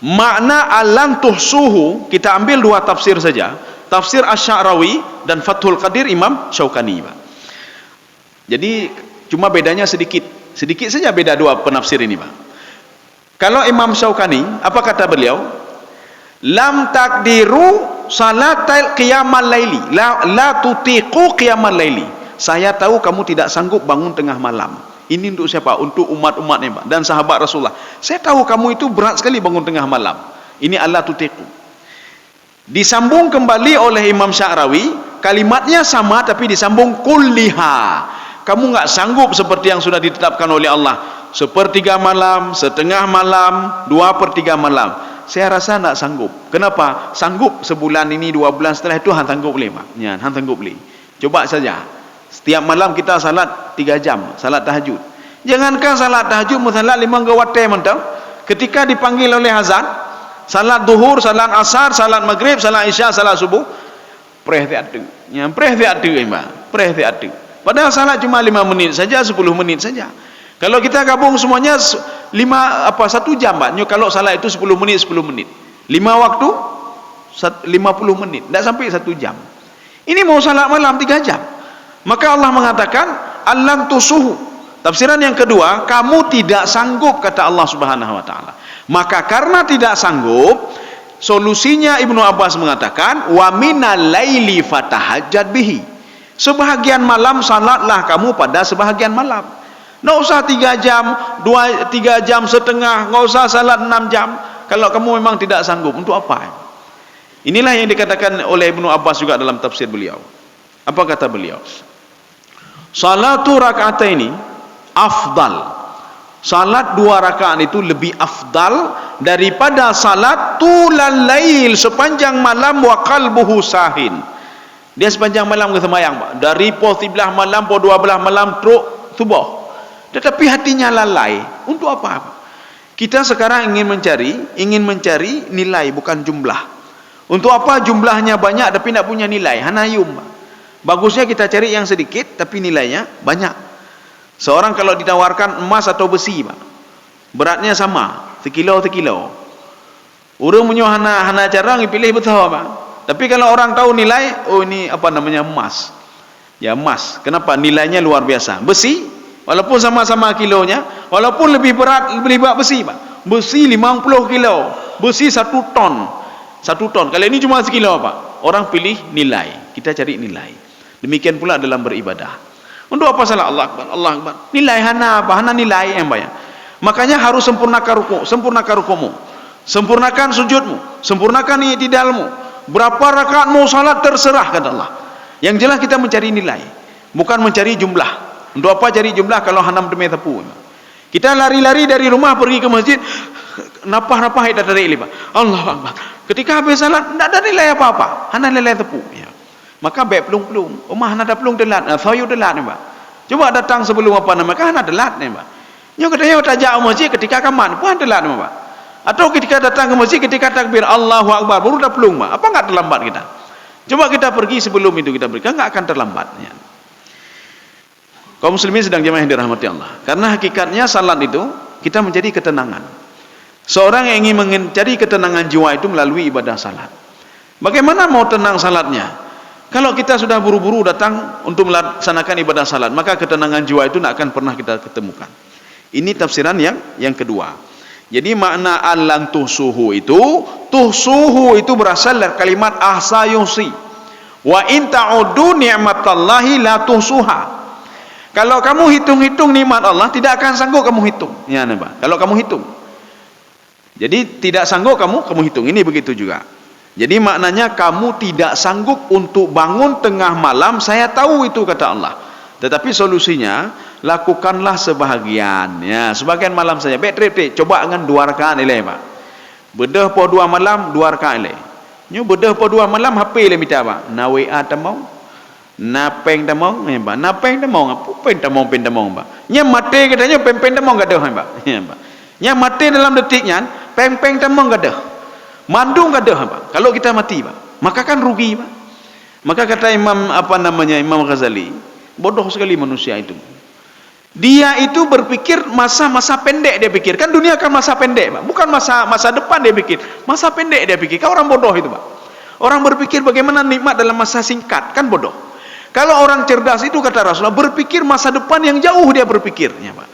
makna alan tuhsuhu, kita ambil dua tafsir saja. Tafsir Asy-Sya'rawi dan Fathul Qadir Imam Syaukani, Pak. Jadi cuma bedanya sedikit saja beda dua penafsir ini, Pak. Kalau Imam Syaukani, apa kata beliau? Lam takdiru salatal qiyamal laili, la tutiqu qiyamal laili. Saya tahu kamu tidak sanggup bangun tengah malam. Ini untuk siapa? Untuk umat-umatnya, Pak, dan sahabat Rasulullah. Saya tahu kamu itu berat sekali bangun tengah malam. Ini Allah tutiqu. Disambung kembali oleh Imam Sya'rawi, kalimatnya sama tapi disambung kulliha. Kamu enggak sanggup seperti yang sudah ditetapkan oleh Allah, sepertiga malam, setengah malam, 2/3 malam. Saya rasa enggak sanggup. Kenapa? Sanggup sebulan ini, 2 bulan setelah itu han sanggup boleh, Pak. Ya, han sanggup boleh. Coba saja. Setiap malam kita salat 3 jam, salat tahajud. Jangankan salat tahajud, salat 5 waktu mentang. Ketika dipanggil oleh azan, salat zuhur, salat asar, salat maghrib, salat isya, salat subuh, preh tiada. Ya, preh tiada, Pak. Preh tiada. Padahal salat cuma 5 menit saja, 10 menit saja. Kalau kita gabung semuanya 1 jam, Pak. Kalau salat itu 10 menit, 10 menit. 5 waktu 50 menit. Tidak sampai 1 jam. Ini mau salat malam 3 jam. Maka Allah mengatakan alam tusuhu. Tafsiran yang kedua, kamu tidak sanggup kata Allah Subhanahu wa taala. Maka karena tidak sanggup, solusinya Ibnu Abbas mengatakan wa minal laili fatahajjad bihi. Sebahagian malam salatlah kamu pada sebahagian malam. Nggak usah 3 jam, 3 jam setengah, nggak usah salat 6 jam. Kalau kamu memang tidak sanggup, untuk apa? Inilah yang dikatakan oleh Ibnu Abbas juga dalam tafsir beliau. Apa kata beliau? Salatu raka'ataini afdal. Salat 2 rakaat itu lebih afdal daripada salat tulal lail, sepanjang malam, wa qalbuhu sahin. Dia sepanjang malam ke semayang, Pak. Dari pukul 11 malam, pukul 12 malam teruk subuh. Tetapi hatinya lalai. Untuk apa? Kita sekarang ingin mencari nilai, bukan jumlah. Untuk apa jumlahnya banyak tapi tidak punya nilai? Hanayum. Bagusnya kita cari yang sedikit tapi nilainya banyak. Seorang kalau ditawarkan emas atau besi, Pak, beratnya sama, sekilo. Orang punya hana cara pilih betul, Pak. Tapi kalau orang tahu nilai, oh ini apa namanya, emas. Ya emas. Kenapa? Nilainya luar biasa. Besi, walaupun sama-sama kilonya, walaupun lebih berat besi, Pak. Besi 50 kilo, besi 1 ton. 1 ton. Kalau ini cuma sekilo, Pak. Orang pilih nilai. Kita cari nilai. Demikian pula dalam beribadah. Untuk apa salah Allah Akbar? Allah Akbar. Nilai hana apa? Hana nilai yang banyak. Makanya harus sempurnakan ruku', sempurnakan ruku'mu, sempurnakan sujudmu, sempurnakan i'tidalmu. Berapa rakaatmu salat terserah, kata Allah. Yang jelas kita mencari nilai, bukan mencari jumlah. Untuk apa cari jumlah kalau hanam demi tepu? Kita lari-lari dari rumah pergi ke masjid, napah-napah itu dari lima. Allah Akbar. Ketika habis salat, tidak ada nilai apa-apa. Hana nilai tepu. Ya. Maka baik pelung-pelung. Rumah hana pelung telat, sayu telat ni, Pak. Coba datang sebelum apa namanya, hana telat ni, Pak. Nyo katanya tajak masjid ketika kaman, pun telat ni, Pak. Atau ketika datang ke masjid ketika takbir Allahu Akbar baru dah pelung, Pak. Apa enggak terlambat kita? Coba kita pergi sebelum itu kita berikan, enggak akan terlambat. Ya. Kaum muslimin sedang jemaah yang dirahmati Allah. Karena hakikatnya salat itu kita mencari ketenangan. Seorang yang ingin mencari ketenangan jiwa itu melalui ibadah salat. Bagaimana mau tenang salatnya? Kalau kita sudah buru-buru datang untuk melaksanakan ibadah salat, maka ketenangan jiwa itu tidak akan pernah kita ketemukan. Ini tafsiran yang kedua. Jadi makna an-lan tuhsuhu itu berasal dari kalimat ahsa yusi. Wa in ta'uddu ni'matallahi la tuhsuha. Kalau kamu hitung-hitung nikmat Allah, tidak akan sanggup kamu hitung. Ya, Pak. Kalau kamu hitung. Jadi tidak sanggup kamu hitung. Ini begitu juga. Jadi maknanya kamu tidak sanggup untuk bangun tengah malam, saya tahu itu kata Allah. Tetapi solusinya lakukanlah sebahagian. Ya, sebagian malam saja. Baik trip, coba dengan 2 rakaat ilai, Pak. Bedah po 2 malam 2 rakaat ilai. Nyo bedah po 2 malam HP le minta, Pak. Na WA tamau. Na peng tamau, ya, Pak. Na peng tamau, apa peng tamau Pak. Nya mate katanya peng tamau enggak ada, Pak. Ya, Pak. Nya mate dalam detiknya peng tamau enggak ada. Mandung enggak ada, Pak. Kalau kita mati, Pak, maka kan rugi, Pak. Maka kata Imam Imam Ghazali, bodoh sekali manusia itu. Dia itu berpikir masa-masa pendek dia pikir. Kan dunia kan masa pendek, Pak. Bukan masa depan dia pikir. Masa pendek dia pikir. Kau orang bodoh itu, Pak. Orang berpikir bagaimana nikmat dalam masa singkat, kan bodoh. Kalau orang cerdas itu kata Rasulullah berpikir masa depan yang jauh dia berpikirnya, Pak.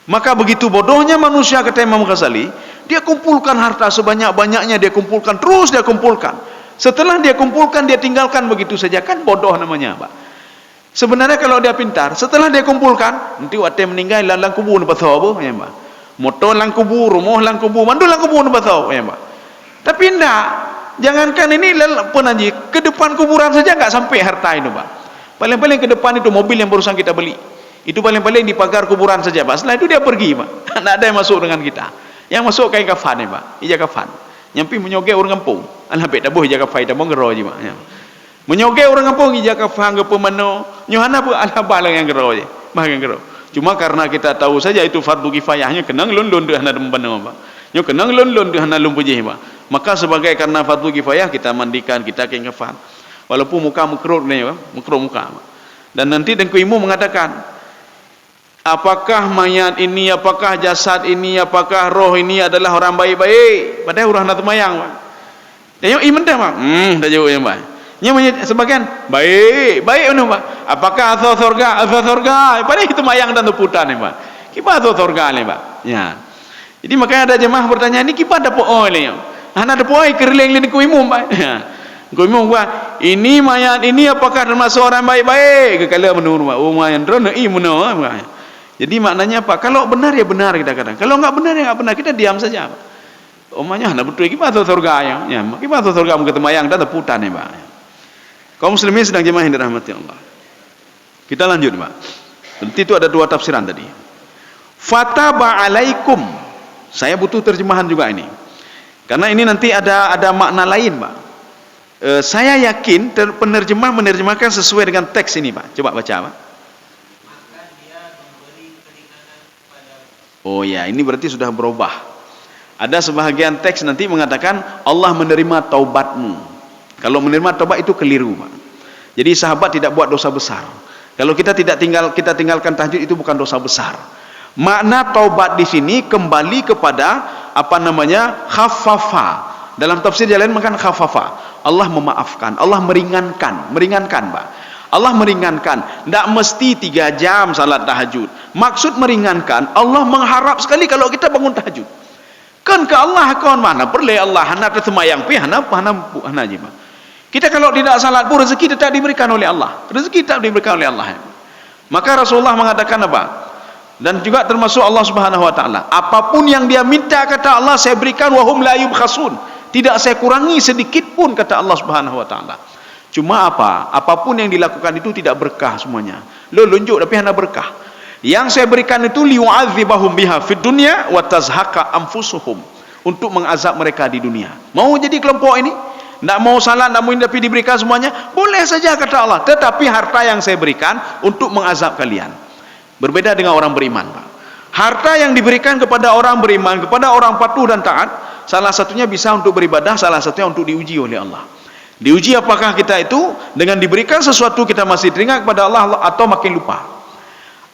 Maka begitu bodohnya manusia kata Imam Ghazali, dia kumpulkan harta sebanyak-banyaknya, dia kumpulkan, terus dia kumpulkan. Setelah dia kumpulkan, dia tinggalkan begitu saja, kan bodoh namanya, Pak. Sebenarnya kalau dia pintar, setelah dia kumpulkan, nanti waktu meninggal lang kubur ni pasal apa, ya, Pak. Motor lang kubur, rumah lang kubur, mandu lang kubur ni pasal, ya, Pak. Tapi enggak, jangankan ini penaji, ke depan kuburan saja enggak sampai harta itu, Pak. Paling-paling ke depan itu mobil yang barusan kita beli. Itu paling-paling di pagar kuburan saja, Pak. Setelah itu dia pergi, Pak. Tidak ada yang masuk dengan kita. Yang masuk kain kafan, ya, Pak. Ija kafan. Nyampi menyogek orang kampung. Alah, bet dah boh ija kafan, dah mau ngero je, Pak. Ya. Menyogek orang kampung ija kafan ke pemano. Nyohana pun alah balang yang ngero je. Bah yang ngero. Cuma karena kita tahu saja itu fardu kifayahnya kenang lon-lon dah ada pemano, Pak. Nyo kenang lon-lon dah ada lumpuj, Pak. Maka sebagai karena fardu kifayah kita mandikan, kita kain kafan. Walaupun muka mekrut ni, Pak. Mekrut muka, Pak. Dan nanti Tengku Imu mengatakan, apakah mayat ini, apakah jasad ini, apakah roh ini adalah orang baik-baik? Padahal orang nak temayang, Pak. Dia iman dah, Pak. Dah jauh yang Pak. Nya sebagian baik mana, Pak? Apakah asal surga? Padahal itu mayang dan tuputan, Pak. Kipa asal surga ni, Pak. Ya. Jadi makanya ada jemaah bertanya, ini kipa ada pooi ni. Ana ada pooi kereleng Tengku Imu, Pak. Ya. Tengku Imu, Pak. Ini mayat ini apakah termasuk orang baik-baik? Kekala menurut, Pak. Oh, mayat drone mana, Pak. Jadi maknanya apa? Kalau benar ya benar kita katakan. Kalau enggak benar ya enggak benar, kita diam saja. Omanya hendak betul gimana surga yang? Ya, gimana surga mu ketemu yang dah teputan ya, Pak. Kaum muslimin sedang jemaah yang dirahmati Allah. Kita lanjut, Pak. Nanti itu ada dua tafsiran tadi. Fataba alaikum. Saya butuh terjemahan juga ini. Karena ini nanti ada makna lain, Pak. Saya yakin penerjemah menerjemahkan sesuai dengan teks ini, Pak. Coba baca, Pak. Maka dia memberi keringanan kepada. Oh ya, ini berarti sudah berubah. Ada sebahagian teks nanti mengatakan Allah menerima taubatmu. Kalau menerima taubat itu keliru, Pak. Jadi sahabat tidak buat dosa besar. Kalau kita tinggalkan tahajud itu bukan dosa besar. Makna taubat di sini kembali kepada apa namanya? Khaffafa. Dalam tafsir yang lain mengatakan khaffafa. Allah memaafkan, Allah meringankan, Pak. Allah meringankan. Tidak mesti 3 jam salat tahajud. Maksud meringankan, Allah mengharap sekali kalau kita bangun tahajud. Kan ke Allah kawan mana? Perle Allah hana tersemayang pi hana aja, Pak. Kita kalau tidak salat pun rezeki tidak diberikan oleh Allah. Rezeki tidak diberikan oleh Allah. Maka Rasulullah mengatakan apa? Dan juga termasuk Allah Subhanahu wa taala, apapun yang dia minta kata Allah saya berikan wahum la yubkhasun. Tidak saya kurangi sedikit pun kata Allah Subhanahu wa taala. Cuma apa? Apapun yang dilakukan itu tidak berkah semuanya. Lo lunjuk tapi hanya berkah. Yang saya berikan itu liu'adzibahum biha fid dunya wa tazhaqa anfusuhum, untuk mengazab mereka di dunia. Mau jadi kelompok ini? Tidak mau salat, tidak mau tapi diberikan semuanya? Boleh saja kata Allah. Tetapi harta yang saya berikan untuk mengazab kalian. Berbeda dengan orang beriman, Pak. Harta yang diberikan kepada orang beriman, kepada orang patuh dan taat, salah satunya bisa untuk beribadah, salah satunya untuk diuji oleh Allah. Diuji apakah kita itu dengan diberikan sesuatu kita masih teringat kepada Allah atau makin lupa.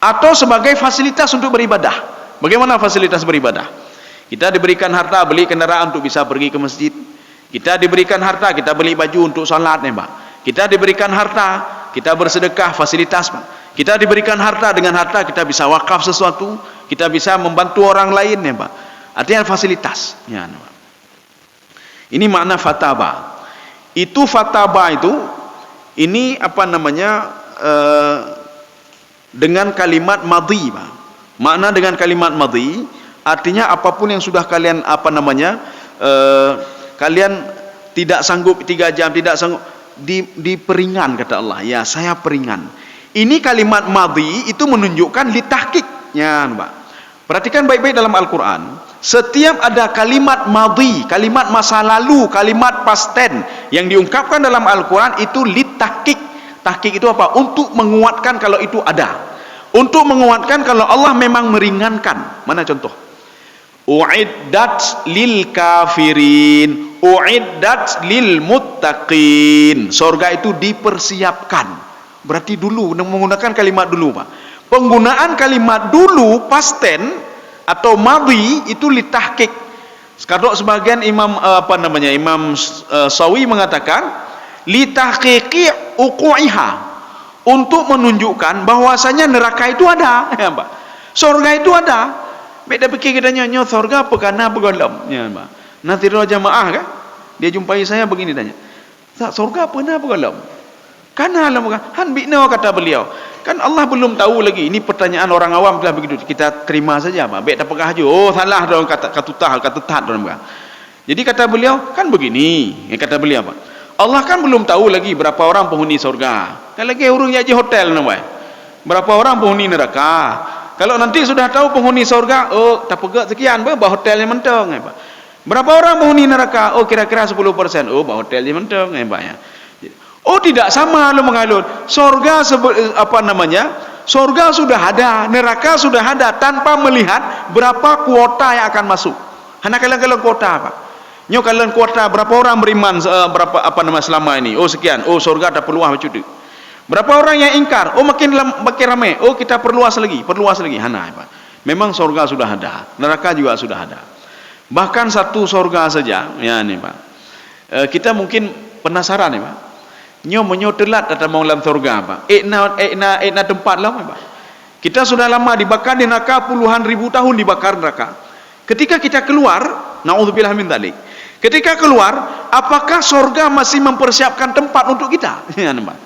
Atau sebagai fasilitas untuk beribadah. Bagaimana fasilitas beribadah? Kita diberikan harta, beli kendaraan untuk bisa pergi ke masjid. Kita diberikan harta, kita beli baju untuk salat, Pak. Kita diberikan harta, kita bersedekah, fasilitas, Pak. Kita diberikan harta, dengan harta kita bisa wakaf sesuatu, kita bisa membantu orang lain, Pak. Artinya fasilitas. Ya, Pak. Ini makna fataba. Itu fataba itu, ini apa namanya? Dengan kalimat madhi, Pak. Makna dengan kalimat madhi artinya apapun yang sudah kalian apa namanya? Kalian tidak sanggup 3 jam, tidak sanggup diperingan kata Allah. Ya, saya peringan. Ini kalimat madhi itu menunjukkan litahqiqnya, Pak. Perhatikan baik-baik dalam Al-Qur'an. Setiap ada kalimat madhi, kalimat masa lalu, kalimat past tense yang diungkapkan dalam Al-Qur'an itu litahqiq. Tahqiq itu apa? Untuk menguatkan kalau itu ada. Untuk menguatkan kalau Allah memang meringankan. Mana contoh? Uiddat lil kafirin, uiddat lil muttaqin. Surga itu dipersiapkan. Berarti dulu menggunakan kalimat dulu, Pak. Penggunaan kalimat dulu past tense atau madhi itu litahqiq. Sekarang sebagian imam Imam Sawi mengatakan litahqiqi uqu'iha, untuk menunjukkan bahwasanya neraka itu ada, ya, Pak. Surga itu ada. Beda fikir kita nyonya surga pekana begolam, ya, Pak. Nanti roh jamaah kan? Dia jumpai saya begini tanya. Surga pernah begolam? Kana alam kan? Han bina kata beliau. Kan Allah belum tahu lagi. Ini pertanyaan orang awam telah begitu. Kita terima saja, Pak. Baik tak pegah aja. Oh, salah dong kata tat dong, Pak. Jadi kata beliau kan begini. Kata beliau, Pak. Allah kan belum tahu lagi berapa orang penghuni surga. Kan lagi urungnya aja hotel namanya. Berapa orang penghuni neraka. Kalau nanti sudah tahu penghuni surga, oh tak pegat sekian, bah hotelnya mentong, Pak. Berapa orang penghuni neraka? Oh kira-kira 10%. Oh bah hotelnya mentong, Pak ya. Oh tidak sama lo mengalut. Surga surga sudah ada, neraka sudah ada tanpa melihat berapa kuota yang akan masuk. Hanya kalian kuota, Pak. Nyo kalian kuota berapa orang beriman berapa selama ini? Oh sekian. Oh surga ada peluang macam itu. Berapa orang yang ingkar? Oh makin ramai. Oh kita perluas lagi. Hana, Pak. Memang surga sudah ada, neraka juga sudah ada. Bahkan satu surga saja, ya nih, Pak. Kita mungkin penasaran nih, Pak. Nyo telat datang mau dalam surga, Pak. Ekna tempat lah, Pak. Kita sudah lama dibakar di neraka, puluhan ribu tahun dibakar neraka. Ketika kita keluar, naudzubillah min dzalik. Ketika keluar, apakah surga masih mempersiapkan tempat untuk kita? Ya, Pak.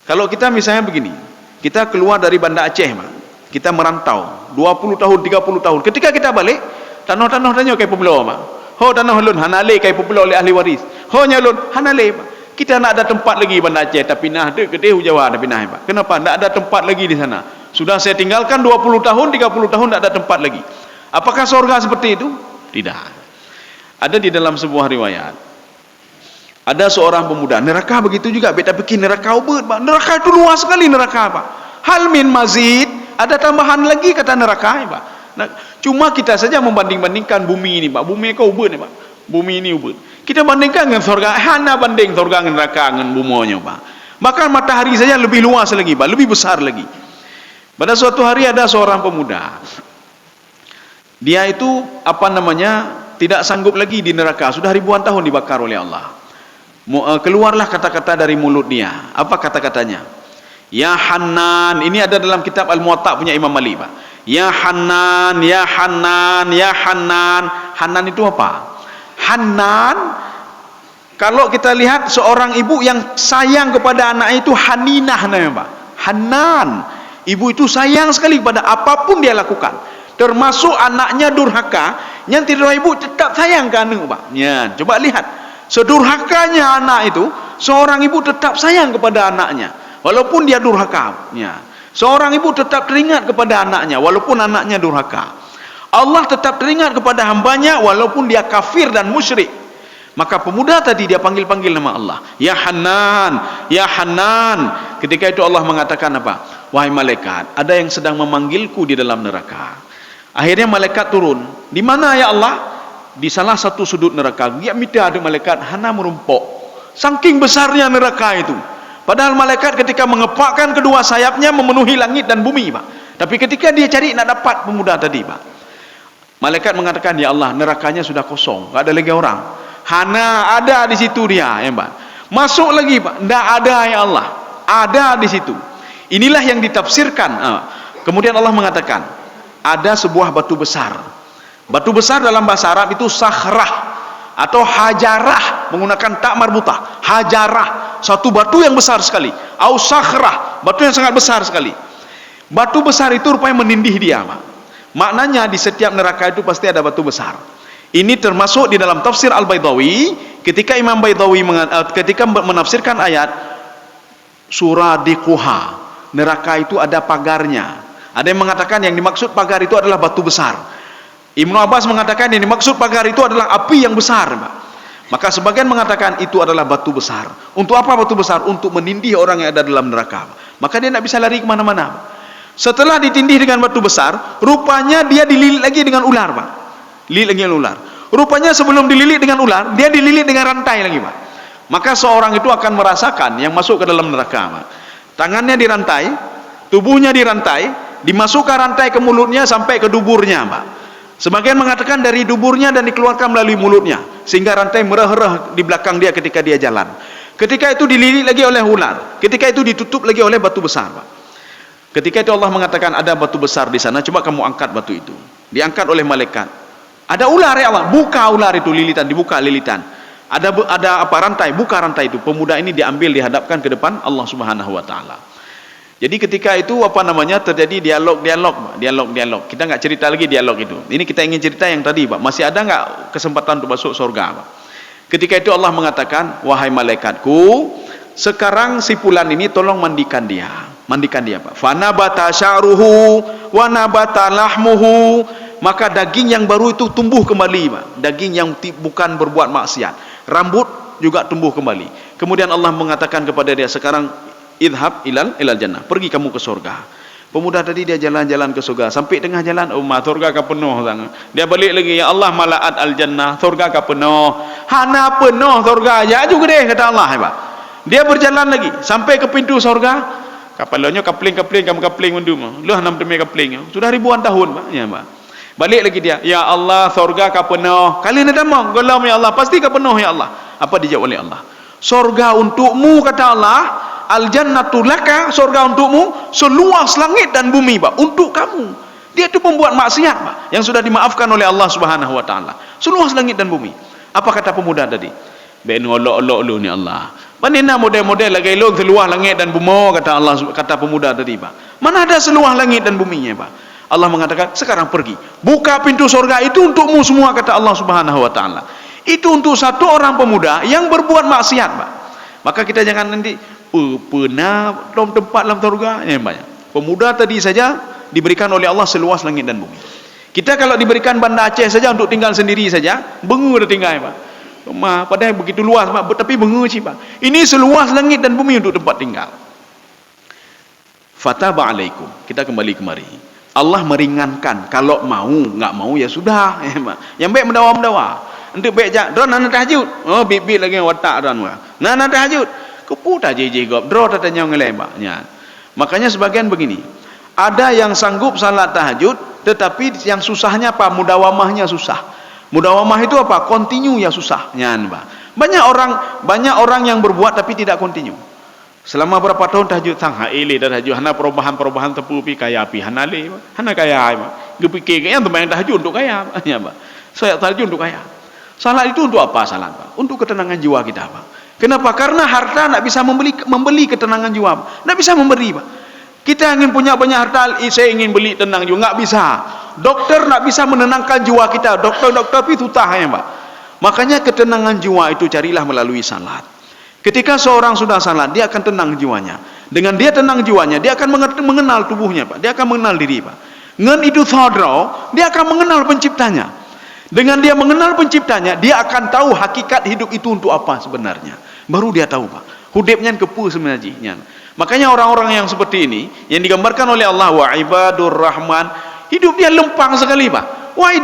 Kalau kita misalnya begini, kita keluar dari Banda Aceh, Pak. Kita merantau 20 tahun, 30 tahun. Ketika kita balik, tanah-tanah tanya kai popular Pak. Ho tanah ulun hanale kai popular oleh ahli waris. Ho nyalun hanale Pak. Kita nak ada tempat lagi Banda Aceh tapi nah de gede Jawa ada pindah Pak. Kenapa? Tak ada tempat lagi di sana. Sudah saya tinggalkan 20 tahun, 30 tahun tak ada tempat lagi. Apakah surga seperti itu? Tidak. Ada di dalam sebuah riwayat. Ada seorang pemuda, neraka begitu juga, beta bikin neraka ubud, Pak. Neraka itu luas sekali neraka, Pak. Hal min mazid, ada tambahan lagi kata neraka, Pak. Nah, cuma kita saja membanding-bandingkan bumi ini, Pak. Bumi kau ubud, Pak. Bumi ini ubud. Kita bandingkan dengan surga, hana banding surga dengan neraka dengan bumonya, Pak. Maka matahari saja lebih luas lagi, Pak, lebih besar lagi. Pada suatu hari ada seorang pemuda. Dia itu tidak sanggup lagi di neraka, sudah ribuan tahun dibakar oleh Allah. Keluarlah kata-kata dari mulut dia. Apa kata-katanya? Ya Hanan, ini ada dalam kitab Al-Muwatta punya Imam Malik, Pak. Ya Hanan, ya Hanan, ya Hanan. Hanan itu apa? Hanan, kalau kita lihat seorang ibu yang sayang kepada anak itu Haninah namanya, Pak. Hanan, ibu itu sayang sekali kepada apapun dia lakukan, termasuk anaknya durhaka, yang tidak ibu tetap sayang ke anak, Pak. Ya, coba lihat sedurhakanya anak itu, seorang ibu tetap sayang kepada anaknya walaupun dia durhaka. Ya, seorang ibu tetap teringat kepada anaknya walaupun anaknya durhaka. Allah tetap teringat kepada hambanya walaupun dia kafir dan musyrik. Maka pemuda tadi dia panggil-panggil nama Allah, ya Hanan, ya Hanan. Ketika itu Allah mengatakan apa? Wahai malaikat, ada yang sedang memanggilku di dalam neraka. Akhirnya malaikat turun. Di mana ya Allah? Di salah satu sudut neraka. Dia minta ada malaikat hana merumpok. Saking besarnya neraka itu. Padahal malaikat ketika mengepakkan kedua sayapnya memenuhi langit dan bumi, Pak. Tapi ketika dia cari nak dapat pemuda tadi, Pak, malaikat mengatakan, ya Allah, nerakanya sudah kosong, tak ada lagi orang. Hana ada di situ dia, ya Pak. Masuk lagi, Pak. Tak ada ya Allah. Ada di situ. Inilah yang ditafsirkan. Kemudian Allah mengatakan, ada sebuah batu besar. Batu besar dalam bahasa Arab itu sakhrah atau hajarah, menggunakan tak marbutah. Hajarah, satu batu yang besar sekali. Au sakhrah, batu yang sangat besar sekali. Batu besar itu rupanya menindih dia, Pak. Maknanya di setiap neraka itu pasti ada batu besar. Ini termasuk di dalam tafsir Al-Baydawi, ketika Imam Baydawi ketika menafsirkan ayat Suradiquha, neraka itu ada pagarnya. Ada yang mengatakan yang dimaksud pagar itu adalah batu besar. Ibnu Abbas mengatakan yang dimaksud pagar itu adalah api yang besar, Pak. Maka sebagian mengatakan itu adalah batu besar. Untuk apa batu besar? Untuk menindih orang yang ada dalam neraka. Maka dia tidak bisa lari kemana-mana. Setelah ditindih dengan batu besar, rupanya dia dililit lagi dengan ular, Pak. Dililit lagi dengan ular. Rupanya sebelum dililit dengan ular, dia dililit dengan rantai lagi, Pak. Maka seorang itu akan merasakan yang masuk ke dalam neraka, Pak. Tangannya dirantai, tubuhnya dirantai, dimasukkan rantai ke mulutnya sampai ke duburnya, Pak. Sebagian mengatakan dari duburnya dan dikeluarkan melalui mulutnya, sehingga rantai merah-merah di belakang dia ketika dia jalan. Ketika itu dililit lagi oleh ular, ketika itu ditutup lagi oleh batu besar, Pak. Ketika itu Allah mengatakan ada batu besar di sana, coba kamu angkat batu itu. Diangkat oleh malaikat. Ada ular ya Allah, buka ular itu lilitan, dibuka lilitan. Ada apa rantai, buka rantai itu. Pemuda ini diambil, dihadapkan ke depan Allah Subhanahu wa taala. Jadi ketika itu terjadi dialog. Kita nggak cerita lagi dialog itu. Ini kita ingin cerita yang tadi, Pak. Masih ada nggak kesempatan untuk masuk surga, Pak? Ketika itu Allah mengatakan, wahai malaikatku, sekarang si fulan ini tolong mandikan dia, Pak. Fanabata sya'ruhu wa nabata lahmuhu, maka daging yang baru itu tumbuh kembali, Pak. Daging yang bukan berbuat maksiat, rambut juga tumbuh kembali. Kemudian Allah mengatakan kepada dia, sekarang idhab ilal jannah, pergi kamu ke surga. Pemuda tadi dia jalan-jalan ke surga, sampai tengah jalan, surga ka penuh sangat. Dia balik lagi, ya Allah, malaat al jannah, surga ka penuh. Hana penuh surga aja juga deh, kata Allah, Pak. Dia berjalan lagi sampai ke pintu surga. Kapalnya kapling kamu kapling mendum. Lu hanam demi kapling. Sudah ribuan tahun, Pak. Ya, Pak. Balik lagi dia, ya Allah, surga ka penuh. Kali ini damang, golam ya Allah, pasti ka penuh ya Allah. Apa dijawab oleh Allah? Surga untukmu, kata Allah. Al jannatu laka, surga untukmu seluas langit dan bumi, Pak, untuk kamu. Dia itu pembuat maksiat, Pak, yang sudah dimaafkan oleh Allah Subhanahu wa taala. Seluas langit dan bumi. Apa kata pemuda tadi? Ben olok-olok lu ni Allah. Panina model-model lagi lu seluas langit dan bumi, kata Allah, kata pemuda tadi, Pak. Mana ada seluas langit dan buminya, Pak. Allah mengatakan, sekarang pergi, buka pintu surga itu untukmu semua, kata Allah Subhanahu wa taala. Itu untuk satu orang pemuda yang berbuat maksiat, Pak. Maka kita jangan nanti pernah dalam tempat dalam surga yang banyak. Pemuda tadi saja diberikan oleh Allah seluas langit dan bumi. Kita kalau diberikan Banda Aceh saja untuk tinggal sendiri saja, bengu dah tinggal, Pak. Rumah padahal begitu luas, Pak, tapi bengu sih, Pak. Ini seluas langit dan bumi untuk tempat tinggal. Fataba alaikum. Kita kembali kemari. Allah meringankan, kalau mau, enggak mau ya sudah, ya, Pak. Yang baik mendawa-mendawa. Untuk baik jak, dron nana tahajud. Oh, bibit lagi watak dron, Pak. Nana tahajud. Kepu tak jeje gop, dron tanya ngelai, Pak. Ya. Makanya sebagian begini. Ada yang sanggup salat tahajud, tetapi yang susahnya apa? Mudawamahnya susah. Mudawamah itu apa? Continue ya susah. Ya, Pak. Banyak orang yang berbuat tapi tidak continue. Selama berapa tahun tahajud sang haile dah tahajud, hana perubahan tepu pi kaya pi hana le, hana kaya, gepikir yang tempat yang tahajud untuk kaya, ya, Pak. Saya tahajud untuk kaya. Salat itu untuk apa salat, Pak? Untuk ketenangan jiwa kita, Pak. Kenapa? Karena harta tak bisa membeli ketenangan jiwa, Pak. Tak bisa memberi, Pak. Kita ingin punya banyak harta, saya ingin beli tenang juga, tak bisa. Dokter tak bisa menenangkan jiwa kita, dokter itu tutah, ya, Pak. Makanya ketenangan jiwa itu carilah melalui salat. Ketika seorang sudah salat, dia akan tenang jiwanya. Dengan dia tenang jiwanya, dia akan mengenal tubuhnya, Pak. Dia akan mengenal diri, Pak. Ngan itu sadrah, dia akan mengenal penciptanya. Dengan dia mengenal penciptanya, dia akan tahu hakikat hidup itu untuk apa sebenarnya. Baru dia tahu, Pak. Hudipnya kepu sebenarnya. Makanya orang-orang yang seperti ini, yang digambarkan oleh Allah, wa ibadur rahman, hidup dia lempang sekali, Pak. Wa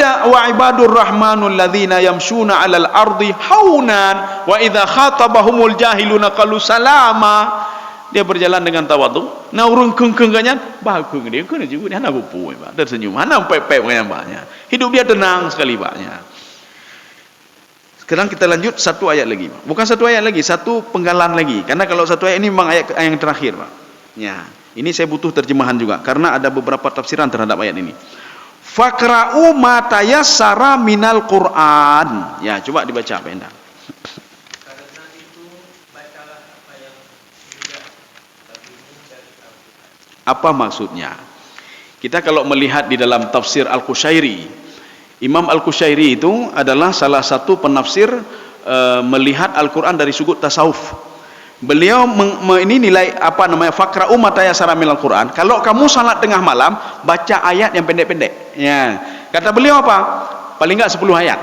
ibadur rahmanul ladzina yamshuna 'alal ardi haunan wa idza khatabahumul jahiluna qalu salama. Dia berjalan dengan tawadhu, na urung kengkengannya bagong dia kena juga dia hana bupu, Pak. Tersenyum, hana pepek banyak. Hidup dia tenang sekali, Pak. Sekarang kita lanjut satu ayat lagi, Pak. Bukan satu ayat lagi, satu penggalan lagi. Karena kalau satu ayat ini memang ayat yang terakhir, Pak. Ya, ini saya butuh terjemahan juga karena ada beberapa tafsiran terhadap ayat ini. Fakra'u ma tayassara minal Qur'an. Ya, coba dibaca Pak Endang. Karena itu bacalah apa yang mudah bagimu dari Al-Quran. Apa maksudnya? Kita kalau melihat di dalam tafsir Al-Qushairi, Imam Al-Qushairi itu adalah salah satu penafsir melihat Al-Quran dari sudut tasawuf. Beliau ini nilai apa namanya, fakra'u ma tayassara minal Qur'an. Kalau kamu salat tengah malam, baca ayat yang pendek-pendek. Ya. Kata beliau apa? Paling enggak 10 ayat.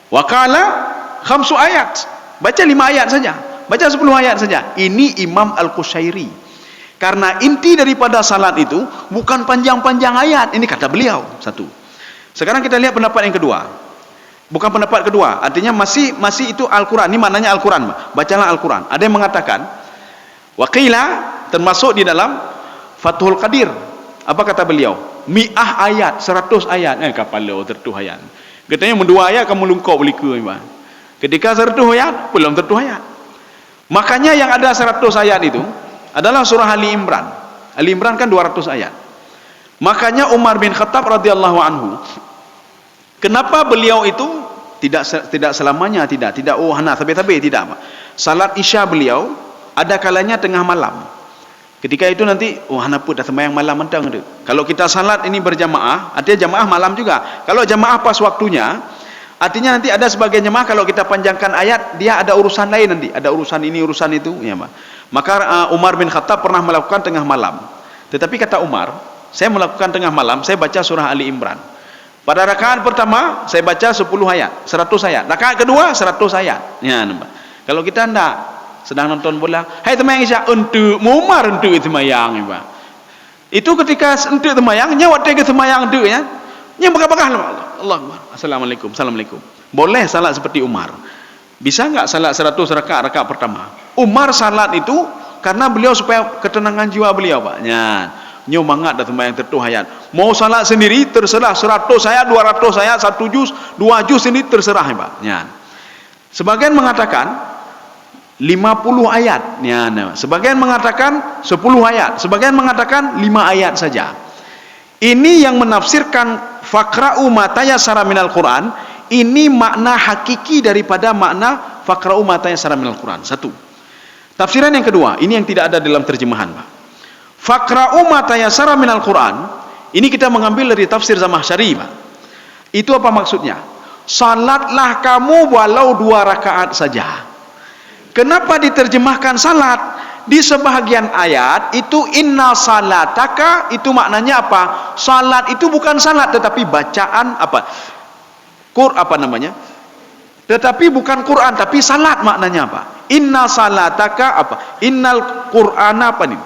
Wa qala 5 ayat. Baca 5 ayat saja. Baca 10 ayat saja. Ini Imam Al-Qushairi. Karena inti daripada salat itu bukan panjang-panjang ayat. Ini kata beliau. Satu. Sekarang kita lihat pendapat yang kedua. Bukan pendapat kedua, artinya masih itu Al-Quran. Ini maknanya Al-Quran, bacalah Al-Quran. Ada yang mengatakan waqila, termasuk di dalam Fathul Qadir. Apa kata beliau? Mi'ah ayat, 100 ayat. Kapal lo 100 ayat. Katanya mendua ayat kamu lungkau beli ke, ketika 100 ayat belum 100 ayat. Makanya yang ada 100 ayat itu adalah surah Ali Imran. Ali Imran kan 200 ayat. Makanya Umar bin Khattab radhiyallahu anhu, kenapa beliau itu tidak selamanya tidak hana tabe-tabe tidak, Pak. Salat Isya beliau ada kalanya tengah malam. Ketika itu nanti hana pun dah sembahyang malam mentang tu. Kalau kita salat ini berjamaah, artinya jamaah malam juga. Kalau jamaah pas waktunya, artinya nanti ada sebagian jamaah kalau kita panjangkan ayat, dia ada urusan lain nanti, ada urusan ini, urusan itu, ya, Pak. Maka Umar bin Khattab pernah melakukan tengah malam. Tetapi kata Umar, saya melakukan tengah malam, saya baca surah Ali Imran. Pada rakaat pertama saya baca 10 ayat, 100 ayat. Rakaat kedua 100 ayat. Ya, nampak. Kalau kita hendak sedang nonton bola, hai temayang Isya untuk Umar untuk temayang, Pak. Itu ketika untuk temayang, nyawa tega temayang tu ya. Nya bakal-bakal Allah. Assalamualaikum, assalamualaikum. Boleh salat seperti Umar. Bisa enggak salat 100 rakaat pertama? Umar salat itu karena beliau supaya ketenangan jiwa beliau, Pak. Ya. Nyo mangat dah sembahyang 100 ayat. Mau salat sendiri terserah 100 ayat, 200 ayat, 1 juz, 2 juz ini terserah, Pak. Ya. Sebagian mengatakan 50 ayat. Ya, sebagian mengatakan 10 ayat, sebagian mengatakan 5 ayat saja. Ini yang menafsirkan faqra'u ma tayassara minal Qur'an, ini makna hakiki daripada makna faqra'u ma tayassara minal Qur'an. Satu. Tafsiran yang kedua, ini yang tidak ada dalam terjemahan, Pak. Faqra'u ma tayassara minal Qur'an. Ini kita mengambil dari tafsir Zamakhsyari, Pak. Itu apa maksudnya? Salatlah kamu walau 2 rakaat saja. Kenapa diterjemahkan salat? Di sebahagian ayat itu inna salataka, itu maknanya apa? Salat itu bukan salat tetapi bacaan apa? Tetapi bukan Quran tapi salat, maknanya apa? Inna salataka apa? Innal Qur'ana apa nih?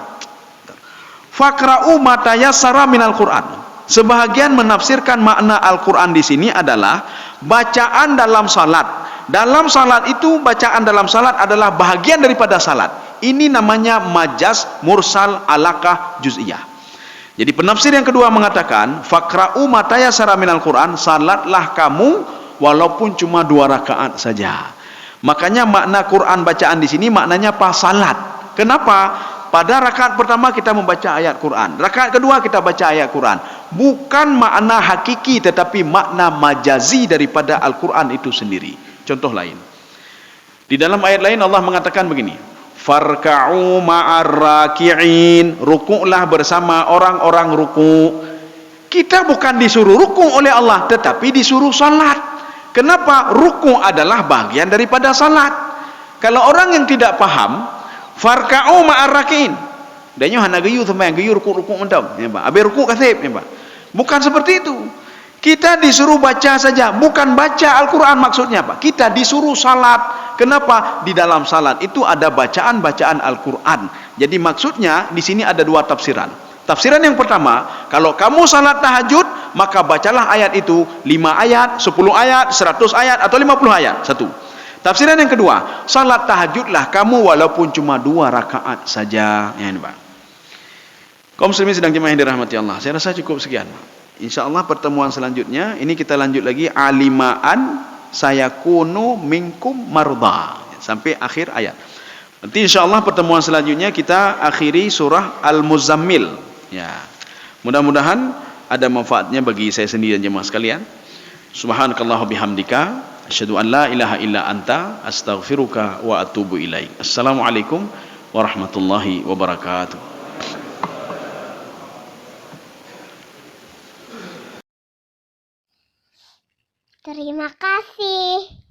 Faqra'u ma tayassara minal Qur'an. Sebahagian menafsirkan makna Al-Qur'an di sini adalah bacaan dalam salat. Dalam salat itu, bacaan dalam salat adalah bahagian daripada salat. Ini namanya majaz mursal alaqah juz'iyah. Jadi penafsir yang kedua mengatakan faqra'u ma tayassara minal Qur'an, salatlah kamu walaupun cuma 2 rakaat saja. Makanya makna Quran bacaan di sini maknanya apa? Salat. Kenapa? Pada rakaat pertama kita membaca ayat Quran, rakaat kedua kita baca ayat Quran. Bukan makna hakiki tetapi makna majazi daripada Al-Quran itu sendiri. Contoh lain, di dalam ayat lain Allah mengatakan begini, farka'u ma'ar raki'in, rukuklah bersama orang-orang ruku'. Kita bukan disuruh ruku' oleh Allah tetapi disuruh salat. Kenapa? Ruku' adalah bagian daripada salat. Kalau orang yang tidak paham, farka'u ma'ar raki'in, dan hana gayu sampai gayu rukuk-rukuk mentau, ya Pak. Habis rukuk kasih, ya Pak. Bukan seperti itu. Kita disuruh baca saja, bukan baca Al-Quran maksudnya, Pak. Kita disuruh salat. Kenapa? Di dalam salat itu ada bacaan-bacaan Al-Quran. Jadi maksudnya di sini ada 2 tafsiran. Tafsiran yang pertama, kalau kamu salat tahajud, maka bacalah ayat itu 5 ayat, 10 ayat, 100 ayat atau 50 ayat. Satu. Tafsiran yang kedua, salat tahajudlah kamu walaupun cuma 2 rakaat saja. Ya ini, Pak. Kaum muslimin sedang jemaah yang dirahmati Allah. Saya rasa cukup sekian, Pak. InsyaAllah pertemuan selanjutnya ini kita lanjut lagi alimaan sayakunu minkum marda sampai akhir ayat. Nanti insyaallah pertemuan selanjutnya kita akhiri surah Al-Muzammil. Ya. Mudah-mudahan ada manfaatnya bagi saya sendiri dan jemaah sekalian. Subhanakallah bihamdika asyhadu an la ilaha illa anta astaghfiruka wa atubu ilaik. Assalamualaikum warahmatullahi wabarakatuh. Terima kasih.